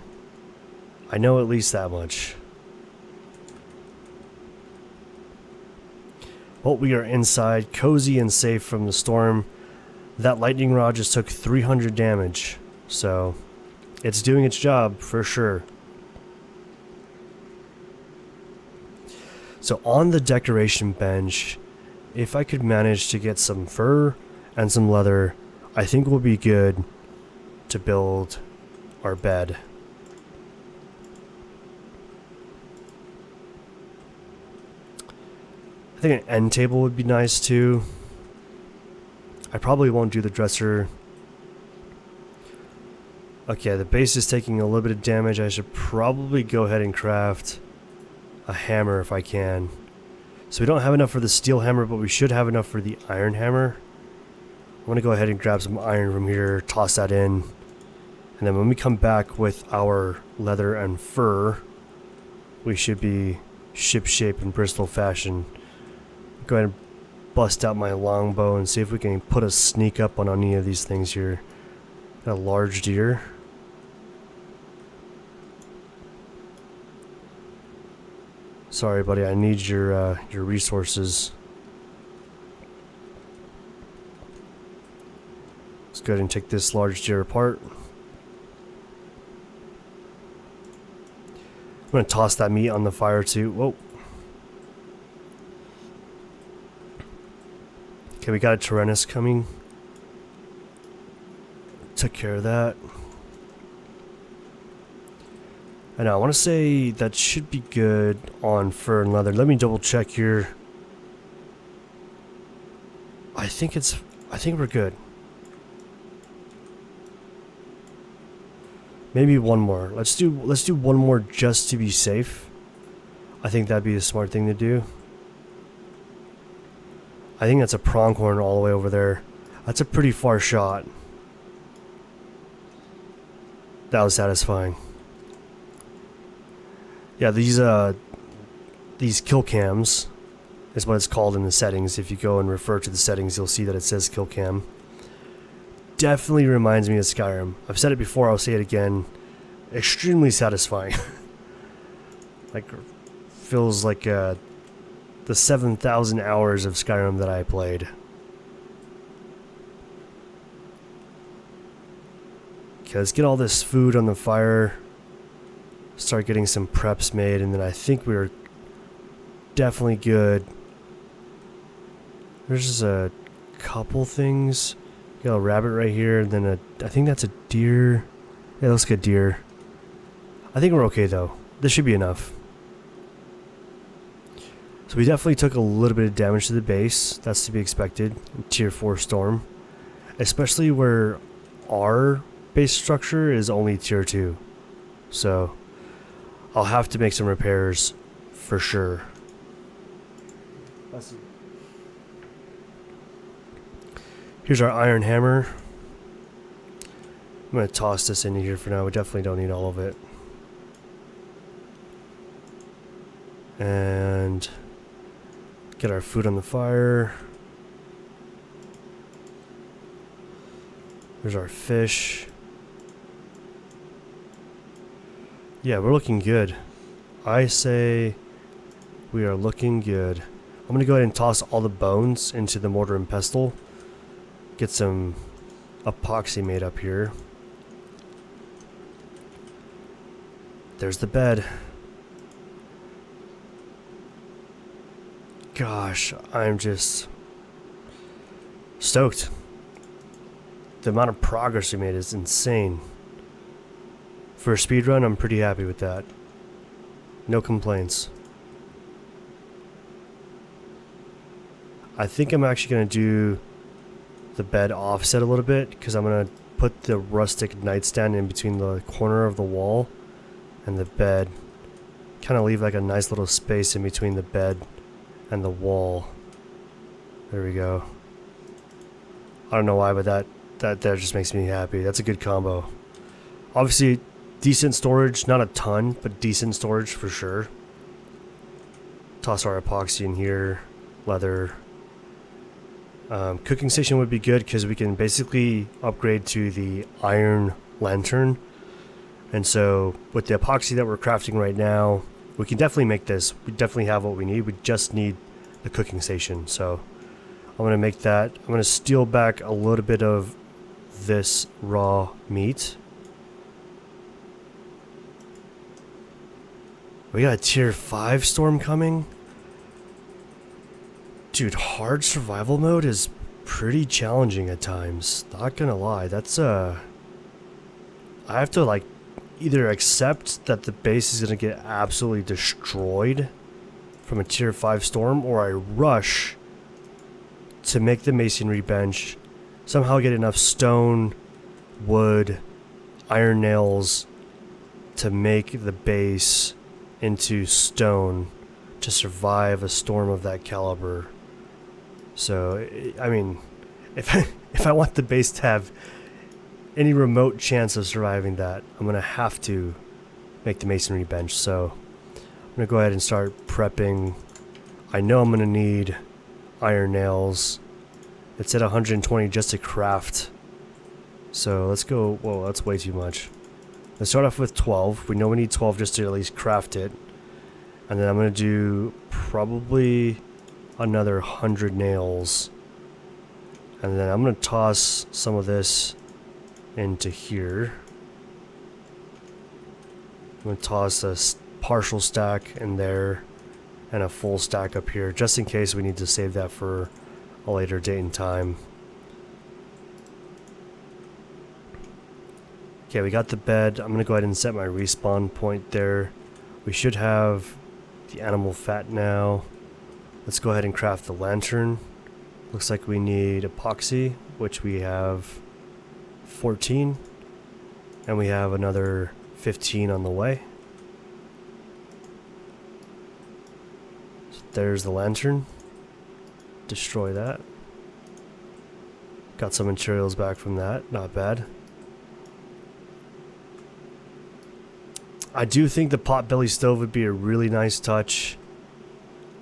I know at least that much. Well, we are inside, cozy and safe from the storm. That lightning rod just took 300 damage, so it's doing its job for sure. So on the decoration bench, if I could manage to get some fur and some leather, I think we'll be good to build our bed. I think an end table would be nice too. I probably won't do the dresser. Okay, the base is taking a little bit of damage. I should probably go ahead and craft a hammer if I can. So we don't have enough for the steel hammer, but we should have enough for the iron hammer. I'm going to go ahead and grab some iron from here, toss that in. And then when we come back with our leather and fur, we should be ship-shape in Bristol fashion. Go ahead and bust out my longbow and see if we can put a sneak up on any of these things here. Got a large deer. Sorry, buddy, I need your resources. Let's go ahead and take this large deer apart. I'm gonna toss that meat on the fire too. Whoa. Okay, we got a Tyrannus coming. Took care of that. And I want to say that should be good on fur and leather. Let me double check here. I think we're good. Maybe one more. Let's do one more just to be safe. I think that'd be a smart thing to do. I think that's a pronghorn all the way over there. That's a pretty far shot. That was satisfying. Yeah, these kill cams is what it's called in the settings. If you go and refer to the settings, you'll see that it says kill cam. Definitely reminds me of Skyrim. I've said it before, I'll say it again. Extremely satisfying. Like, feels like the 7,000 hours of Skyrim that I played. Okay, let's get all this food on the fire. Start getting some preps made, and then I think we're definitely good. There's just a couple things. Got a rabbit right here, and then I think that's a deer. Yeah, it looks like a deer. I think we're okay though. This should be enough. So we definitely took a little bit of damage to the base. That's to be expected. Tier 4 storm. Especially where our base structure is only tier 2. So I'll have to make some repairs for sure. Let's see. Here's our iron hammer. I'm going to toss this into here for now. We definitely don't need all of it. And get our food on the fire. There's our fish. Yeah, we're looking good. I say we are looking good. I'm going to go ahead and toss all the bones into the mortar and pestle. Get some epoxy made up here. There's the bed. Gosh, I'm just stoked. The amount of progress we made is insane. For a speedrun, I'm pretty happy with that. No complaints. I think I'm actually going to do the bed offset a little bit, because I'm going to put the rustic nightstand in between the corner of the wall and the bed. Kind of leave like a nice little space in between the bed and the wall. There we go. I don't know why, but that just makes me happy. That's a good combo. Obviously, decent storage, not a ton, but decent storage for sure. Toss our epoxy in here, leather. Cooking station would be good because we can basically upgrade to the iron lantern. And so with the epoxy that we're crafting right now, we can definitely make this. We definitely have what we need. We just need the cooking station. So I'm going to make that. I'm going to steal back a little bit of this raw meat. We got a tier 5 storm coming. Dude, hard survival mode is pretty challenging at times. Not gonna lie, that's I have to like either accept that the base is gonna get absolutely destroyed from a tier 5 storm, or I rush to make the masonry bench, somehow get enough stone, wood, iron nails to make the base into stone to survive a storm of that caliber. So, I mean, if I want the base to have any remote chance of surviving that, I'm going to have to make the masonry bench. So, I'm going to go ahead and start prepping. I know I'm going to need iron nails. It's at 120 just to craft. So, let's go. Whoa, that's way too much. Let's start off with 12. We know we need 12 just to at least craft it. And then I'm going to do probably another 100 nails, and then I'm going to toss some of this into here. I'm going to toss a partial stack in there and a full stack up here, just in case we need to save that for a later date and time. Okay, we got the bed. I'm going to go ahead and set my respawn point there. We should have the animal fat now. Let's go ahead and craft the lantern. Looks like we need epoxy, which we have 14. And we have another 15 on the way. So there's the lantern. destroy that. Got some materials back from that, not bad. I do think the potbelly stove would be a really nice touch.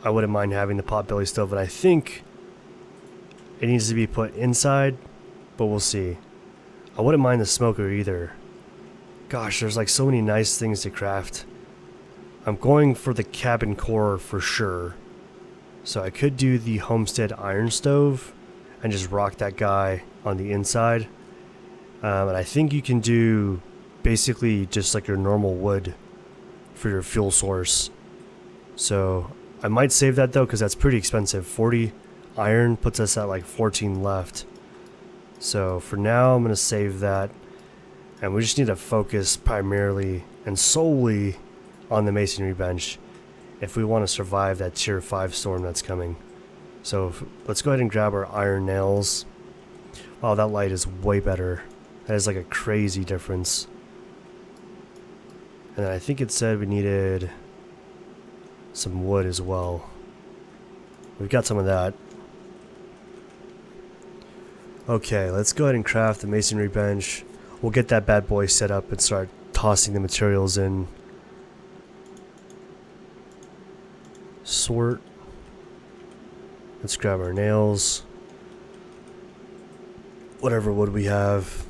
I wouldn't mind having the potbelly stove, but I think it needs to be put inside, but we'll see. I wouldn't mind the smoker either. Gosh, there's like so many nice things to craft. I'm going for the cabin core for sure. So I could do the homestead iron stove and just rock that guy on the inside. And I think you can do basically just like your normal wood for your fuel source. So I might save that though, because that's pretty expensive. 40 iron puts us at like 14 left. So for now I'm going to save that, and we just need to focus primarily and solely on the masonry bench if we want to survive that tier 5 storm that's coming. So let's go ahead and grab our iron nails. Wow, that light is way better. That is like a crazy difference. And then I think it said we needed some wood as well. We've got some of that. Okay, let's go ahead and craft the masonry bench. We'll get that bad boy set up and start tossing the materials in. Sort. Let's grab our nails. Whatever wood we have.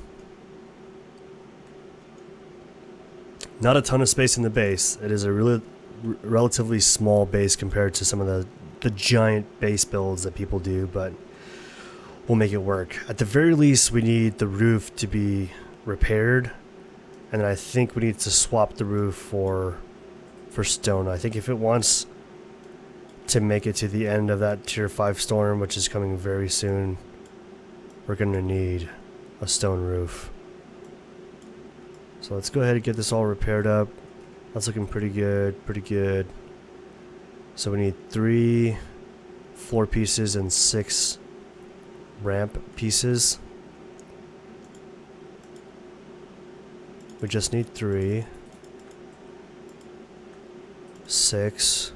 Not a ton of space in the base. It is a really relatively small base compared to some of the giant base builds that people do, but we'll make it work. At the very least, we need the roof to be repaired, and then I think we need to swap the roof for stone. I think if it wants to make it to the end of that tier 5 storm, which is coming very soon, we're gonna need a stone roof. So let's go ahead and get this all repaired up. That's looking pretty good, pretty good. So we need 3 floor pieces and 6 ramp pieces. We just need 3, 6,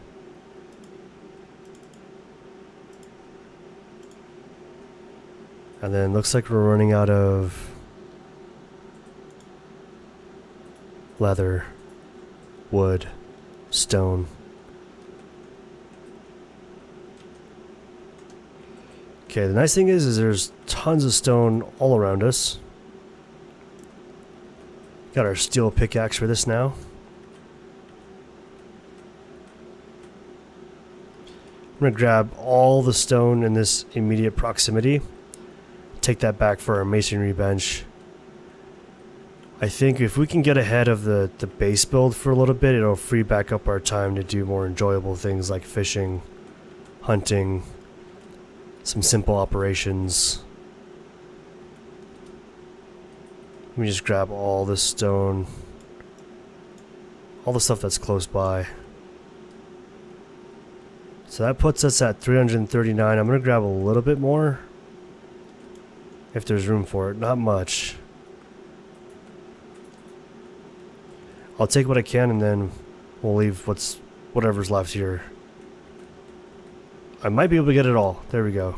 and then looks like we're running out of leather, wood, stone. Okay, the nice thing is there's tons of stone all around us. Got our steel pickaxe for this now. I'm gonna grab all the stone in this immediate proximity. Take that back for our masonry bench. I think if we can get ahead of the base build for a little bit, it'll free back up our time to do more enjoyable things like fishing, hunting, some simple operations. Let me just grab all this stone, all the stuff that's close by. So that puts us at 339. I'm going to grab a little bit more if there's room for it. Not much. I'll take what I can and then we'll leave whatever's left here. I might be able to get it all. There we go.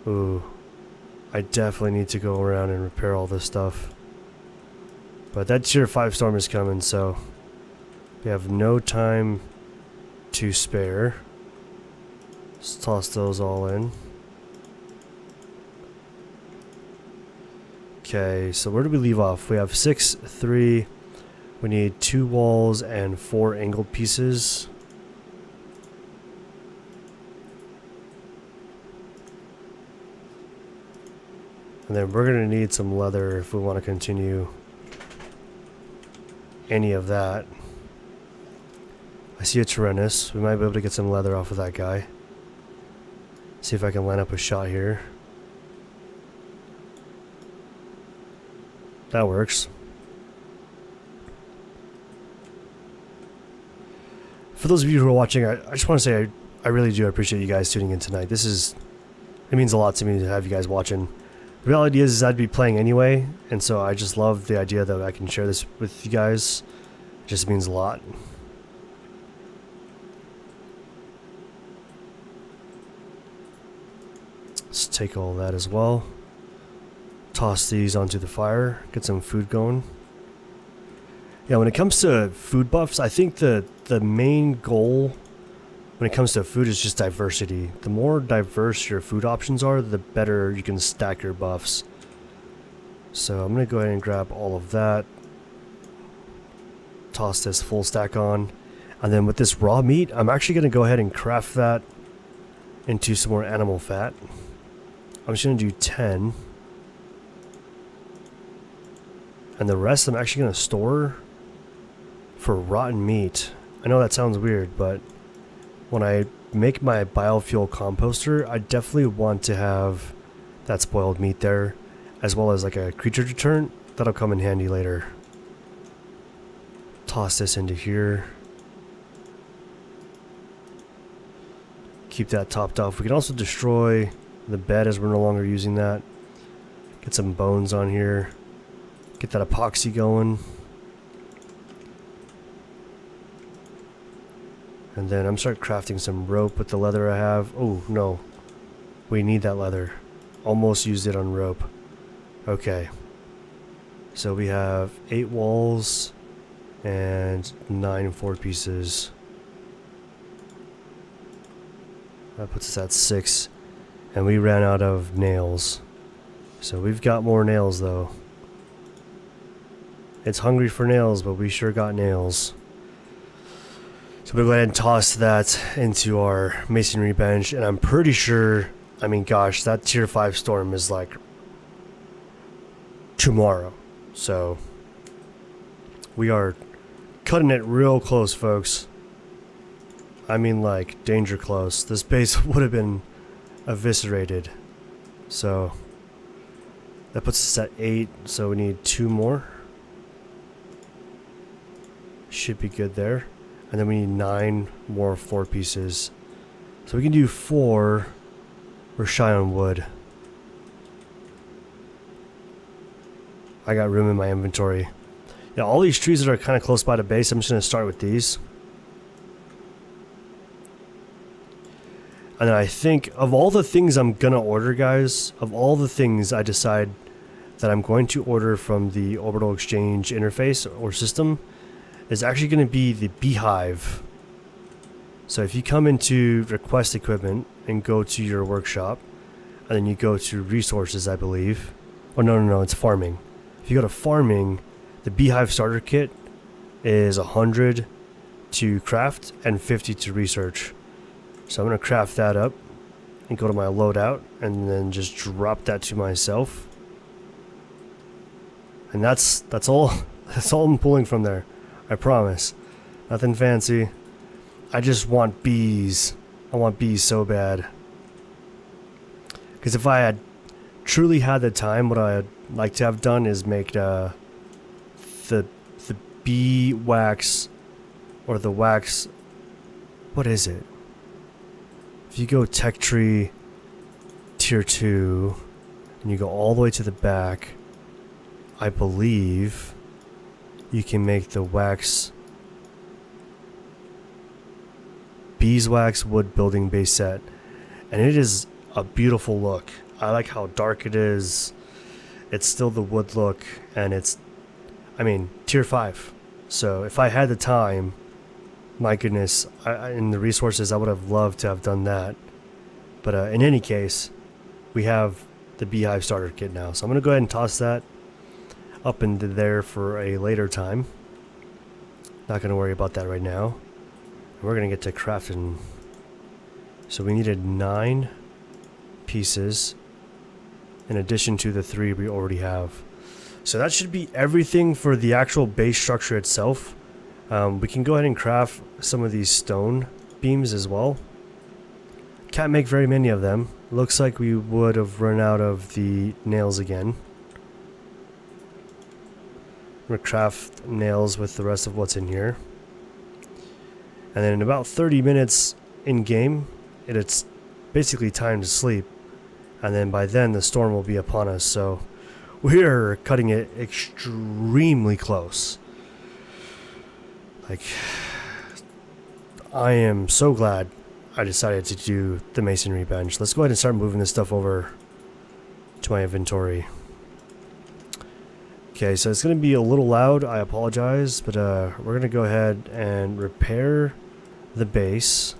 Ooh. I definitely need to go around and repair all this stuff. But that tier 5 storm is coming, so we have no time to spare. Let's toss those all in. Okay, so where do we leave off? We have 6, 3. We need 2 walls and 4 angled pieces. And then we're going to need some leather if we want to continue any of that. I see a Tyrannus. We might be able to get some leather off of that guy. See if I can line up a shot here. That works. For those of you who are watching, I just want to say I really do appreciate you guys tuning in tonight. It means a lot to me to have you guys watching. The reality is I'd be playing anyway, and so I just love the idea that I can share this with you guys. It just means a lot. take all that as well. Toss these onto the fire, get some food going. Yeah, when it comes to food buffs, I think the main goal when it comes to food is just diversity. The more diverse your food options are, the better you can stack your buffs. So I'm going to go ahead and grab all of that. Toss this full stack on. And then with this raw meat, I'm actually going to go ahead and craft that into some more animal fat. I'm just going to do 10. And the rest I'm actually going to store for rotten meat. I know that sounds weird, but when I make my biofuel composter, I definitely want to have that spoiled meat there, as well as like a creature deterrent. That'll come in handy later. Toss this into here. Keep that topped off. We can also destroy the bed as we're no longer using that. Get some bones on here. Get that epoxy going. And then I'm start crafting some rope with the leather I have. Oh, no. We need that leather. Almost used it on rope. Okay. So we have 8 walls and 9 4 pieces. That puts us at 6. And we ran out of nails. So we've got more nails though. It's hungry for nails, but we sure got nails. So we'll go ahead and toss that into our masonry bench, and I'm pretty sure, I mean gosh, that tier 5 storm is like tomorrow. So we are cutting it real close, folks. I mean like danger close. This base would have been eviscerated. So that puts us at 8, so we need 2 more. Should be good there. And then we need 9 more 4 pieces. So we can do 4. We're shy on wood. I got room in my inventory. Yeah, all these trees that are kind of close by the base, I'm just going to start with these. And then I think of all the things I'm going to order, guys, of all the things I decide that I'm going to order from the orbital exchange interface or system, is actually going to be the beehive. So if you come into request equipment and go to your workshop, and then you go to resources, I believe. Oh, no, it's farming. If you go to farming, the beehive starter kit is 100 to craft and 50 to research. So I'm going to craft that up and go to my loadout and then just drop that to myself. And that's all I'm pulling from there. I promise. Nothing fancy. I just want bees. I want bees so bad. Because if I had truly had the time, what I'd like to have done is make the bee wax, or the wax, what is it? If you go tech tree tier 2 and you go all the way to the back, I believe you can make the wax, beeswax wood building base set, and it is a beautiful look. I like how dark it is. It's still the wood look, and it's, I mean, tier 5. So if I had the time, my goodness, and the resources, I would have loved to have done that. But in any case, we have the beehive starter kit now, so I'm gonna go ahead and toss that up into there for a later time. Not going to worry about that right now. We're going to get to crafting. So we needed 9 pieces in addition to the 3 we already have. So that should be everything for the actual base structure itself. We can go ahead and craft some of these stone beams as well. Can't make very many of them. Looks like we would have run out of the nails again. I'm going to craft nails with the rest of what's in here. And then in about 30 minutes in game, it's basically time to sleep. And then by then the storm will be upon us. So we're cutting it extremely close. Like, I am so glad I decided to do the masonry bench. Let's go ahead and start moving this stuff over to my inventory. Okay, so it's going to be a little loud. I apologize, but we're going to go ahead and repair the base.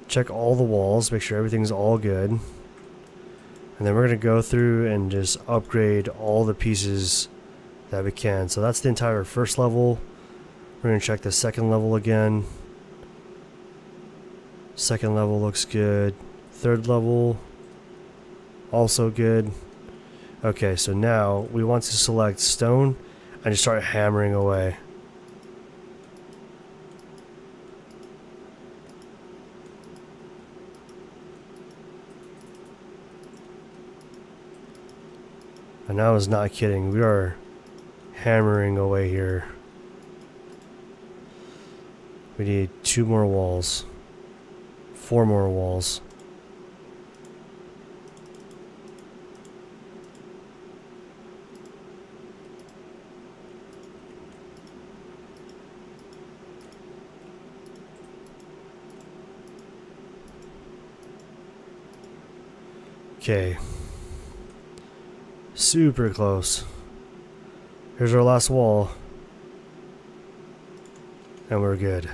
Check all the walls, make sure everything's all good. And then we're going to go through and just upgrade all the pieces that we can. So that's the entire first level. We're going to check the second level again. Second level looks good. Third level, also good. Okay, so now we want to select stone and just start hammering away. And I was not kidding. We are hammering away here. We need 2 more walls. 4 more walls. Okay. Super close. Here's our last wall. And we're good.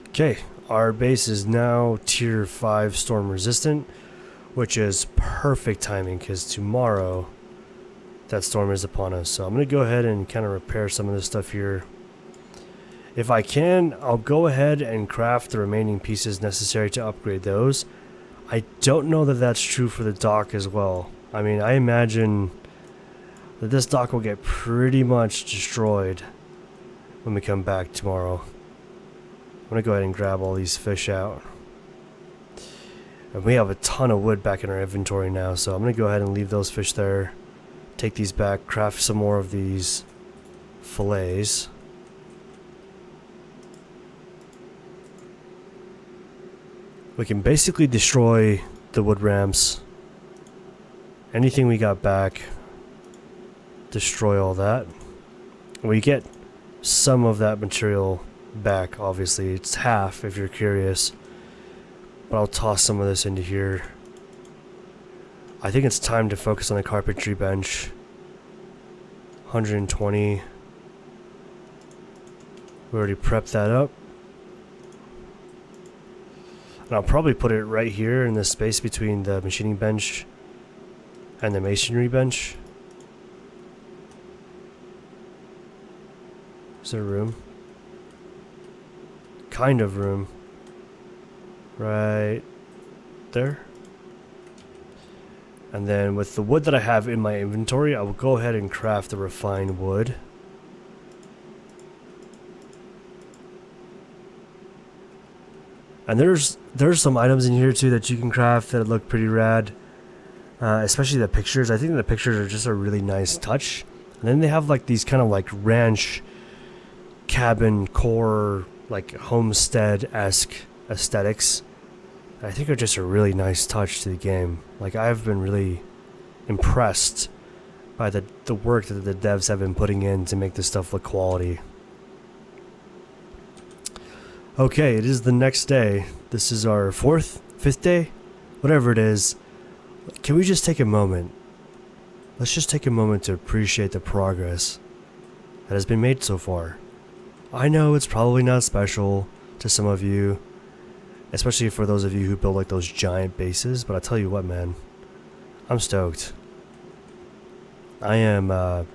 Okay, our base is now tier 5 storm resistant, which is perfect timing because tomorrow that storm is upon us. So I'm going to go ahead and kind of repair some of this stuff here. If I can, I'll go ahead and craft the remaining pieces necessary to upgrade those. I don't know that that's true for the dock as well. I mean, I imagine that this dock will get pretty much destroyed when we come back tomorrow. I'm going to go ahead and grab all these fish out. And we have a ton of wood back in our inventory now, so I'm going to go ahead and leave those fish there. Take these back, craft some more of these fillets. We can basically destroy the wood ramps. Anything we got back, destroy all that. We get some of that material back, obviously. It's half if you're curious. But I'll toss some of this into here. I think it's time to focus on the carpentry bench. 120. We already prepped that up. And I'll probably put it right here in the space between the machining bench and the masonry bench. Is there room? Kind of room. Right there. And then with the wood that I have in my inventory, I will go ahead and craft the refined wood. And there's some items in here too that you can craft that look pretty rad. Especially the pictures. I think the pictures are just a really nice touch. And then they have like these kind of like ranch cabin core, like homestead-esque aesthetics. I think are just a really nice touch to the game. Like, I've been really impressed by the work that the devs have been putting in to make this stuff look quality. Okay, it is the next day. This is our 4th, 5th day? Whatever it is. Can we just take a moment? Let's just take a moment to appreciate the progress that has been made so far. I know it's probably not special to some of you, especially for those of you who build like those giant bases, but I tell you what, man, I'm stoked. I am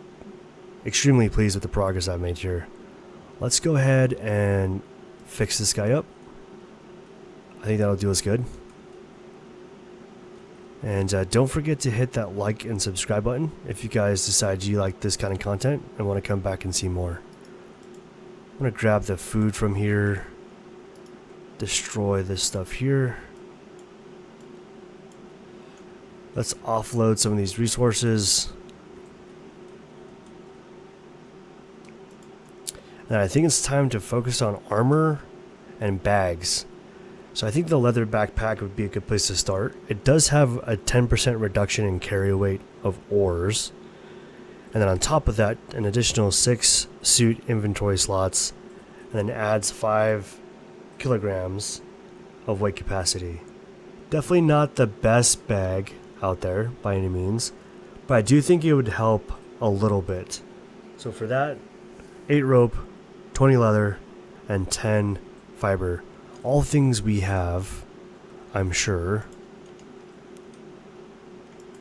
extremely pleased with the progress I've made here. Let's go ahead and fix this guy up. I think that'll do us good. And don't forget to hit that like and subscribe button if you guys decide you like this kind of content and want to come back and see more. I'm going to grab the food from here. Destroy this stuff here. Let's offload some of these resources. And I think it's time to focus on armor and bags. So I think the leather backpack would be a good place to start. It does have a 10% reduction in carry weight of ores. And then on top of that, an additional 6 suit inventory slots. And then adds 5 kilograms of weight capacity. Definitely not the best bag out there by any means, but I do think it would help a little bit. So for that, 8 rope, 20 leather, and 10 fiber. All things we have, I'm sure.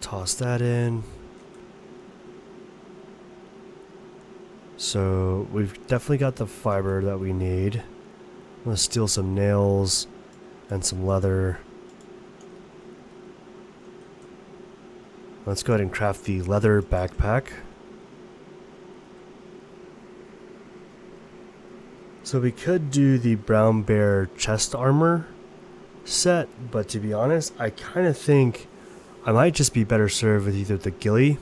Toss that in. So we've definitely got the fiber that we need. I'm gonna steal some nails and some leather. Let's go ahead and craft the leather backpack. So we could do the brown bear chest armor set, but to be honest, I kind of think I might just be better served with either the ghillie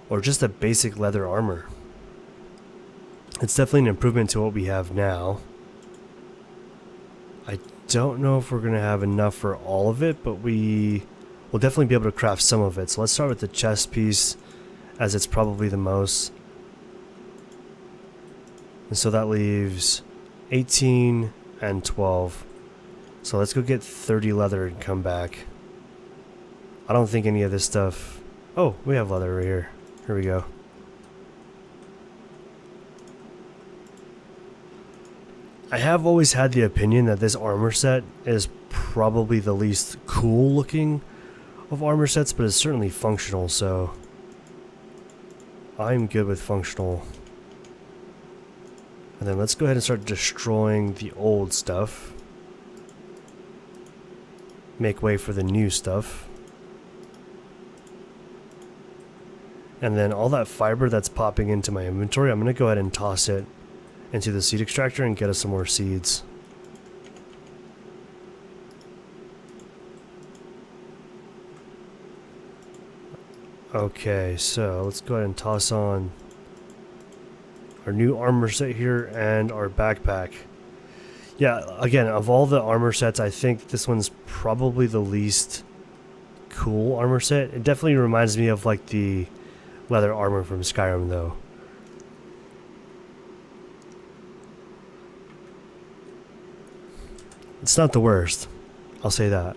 or just a basic leather armor. It's definitely an improvement to what we have now. I don't know if we're going to have enough for all of it, but we will definitely be able to craft some of it. So let's start with the chest piece, as it's probably the most. And so that leaves 18 and 12. So let's go get 30 leather and come back. I don't think any of this stuff... Oh, we have leather right here. Here we go. I have always had the opinion that this armor set is probably the least cool looking of armor sets, but it's certainly functional, so I'm good with functional. And then let's go ahead and start destroying the old stuff. Make way for the new stuff. And then all that fiber that's popping into my inventory, I'm going to go ahead and toss it into the seed extractor and get us some more seeds. Okay, so let's go ahead and toss on our new armor set here and our backpack. Yeah, again, of all the armor sets, I think this one's probably the least cool armor set. It definitely reminds me of like the leather armor from Skyrim though. It's not the worst, I'll say that.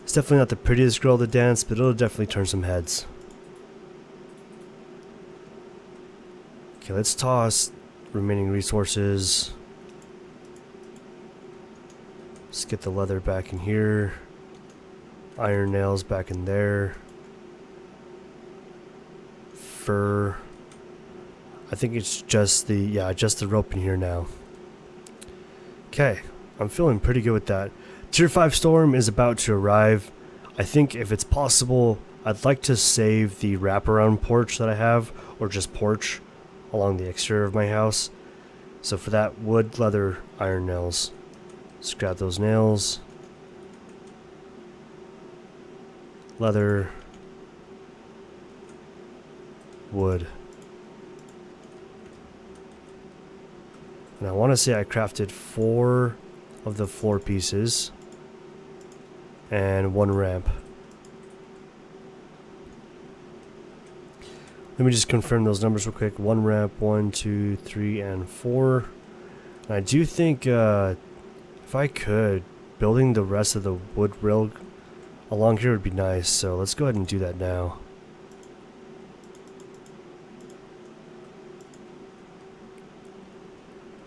It's definitely not the prettiest girl to dance, but it'll definitely turn some heads. Okay, let's toss remaining resources. Let's get the leather back in here. Iron nails back in there. Fur. I think it's just the, yeah, just the rope in here now. Okay, I'm feeling pretty good with that. Tier 5 storm is about to arrive. I think if it's possible, I'd like to save the wraparound porch that I have, or just porch, along the exterior of my house. So for that, wood, leather, iron nails. Let's grab those nails. Leather. Wood. And I want to say I crafted 4 of the floor pieces and 1 ramp. Let me just confirm those numbers real quick. 1 ramp, 1, 2, 3, and 4. And I do think if I could, building the rest of the wood rail along here would be nice. So let's go ahead and do that now.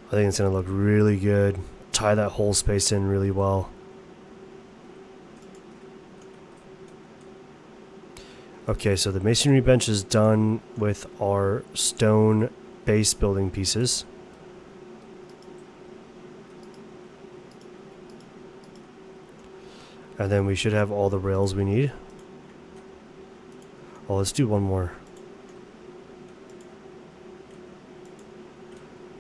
I think it's going to look really good. Tie that whole space in really well. Okay, so the masonry bench is done with our stone base building pieces. And then we should have all the rails we need. Oh, let's do one more.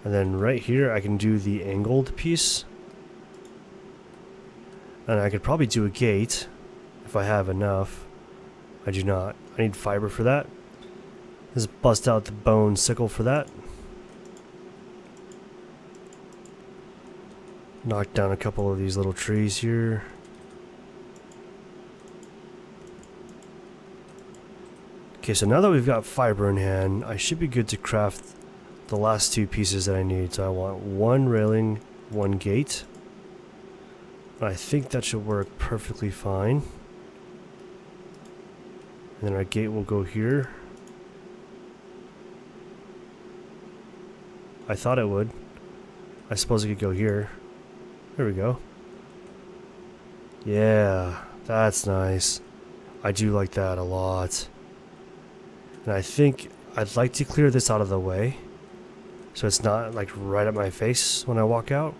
And then right here I can do the angled piece. And I could probably do a gate if I have enough. I do not. I need fiber for that. Just bust out the bone sickle for that. Knock down a couple of these little trees here. Okay, so now that we've got fiber in hand, I should be good to craft the last 2 pieces that I need. So I want 1 railing, 1 gate. I think that should work perfectly fine. And then our gate will go here. I thought it would. I suppose it could go here. There we go. Yeah, that's nice. I do like that a lot. And I think I'd like to clear this out of the way, so it's not like right at my face when I walk out.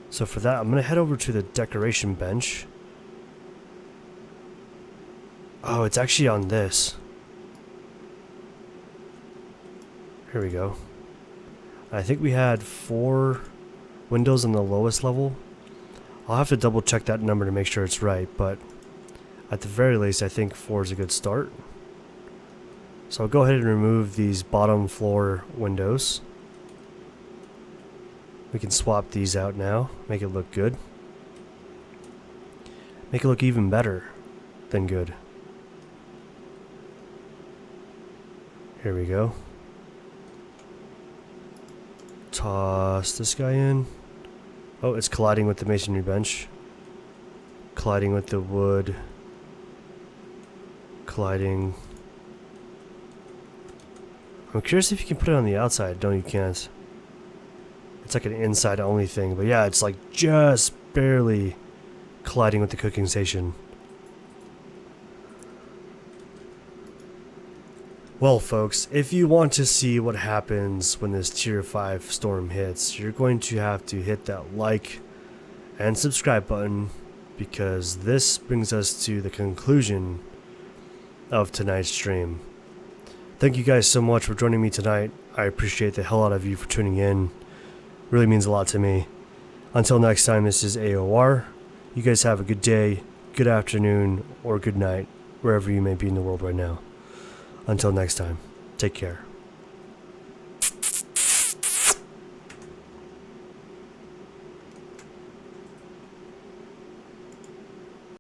So for that, I'm going to head over to the decoration bench. Oh, it's actually on this. Here we go. I think we had 4 windows on the lowest level. I'll have to double check that number to make sure it's right, but at the very least, I think 4 is a good start. So I'll go ahead and remove these bottom floor windows. We can swap these out now, make it look good. Make it look even better than good. Here we go. Toss this guy in. Oh, it's colliding with the masonry bench. Colliding with the wood. Colliding. I'm curious if you can put it on the outside. No, you can't. It's like an inside only thing. But yeah, it's like just barely colliding with the cooking station. Well, folks, if you want to see what happens when this tier 5 storm hits, you're going to have to hit that like and subscribe button, because this brings us to the conclusion of tonight's stream. Thank you guys so much for joining me tonight. I appreciate the hell out of you for tuning in. Really means a lot to me. Until next time, this is AOR. You guys have a good day, good afternoon, or good night, wherever you may be in the world right now. Until next time, take care.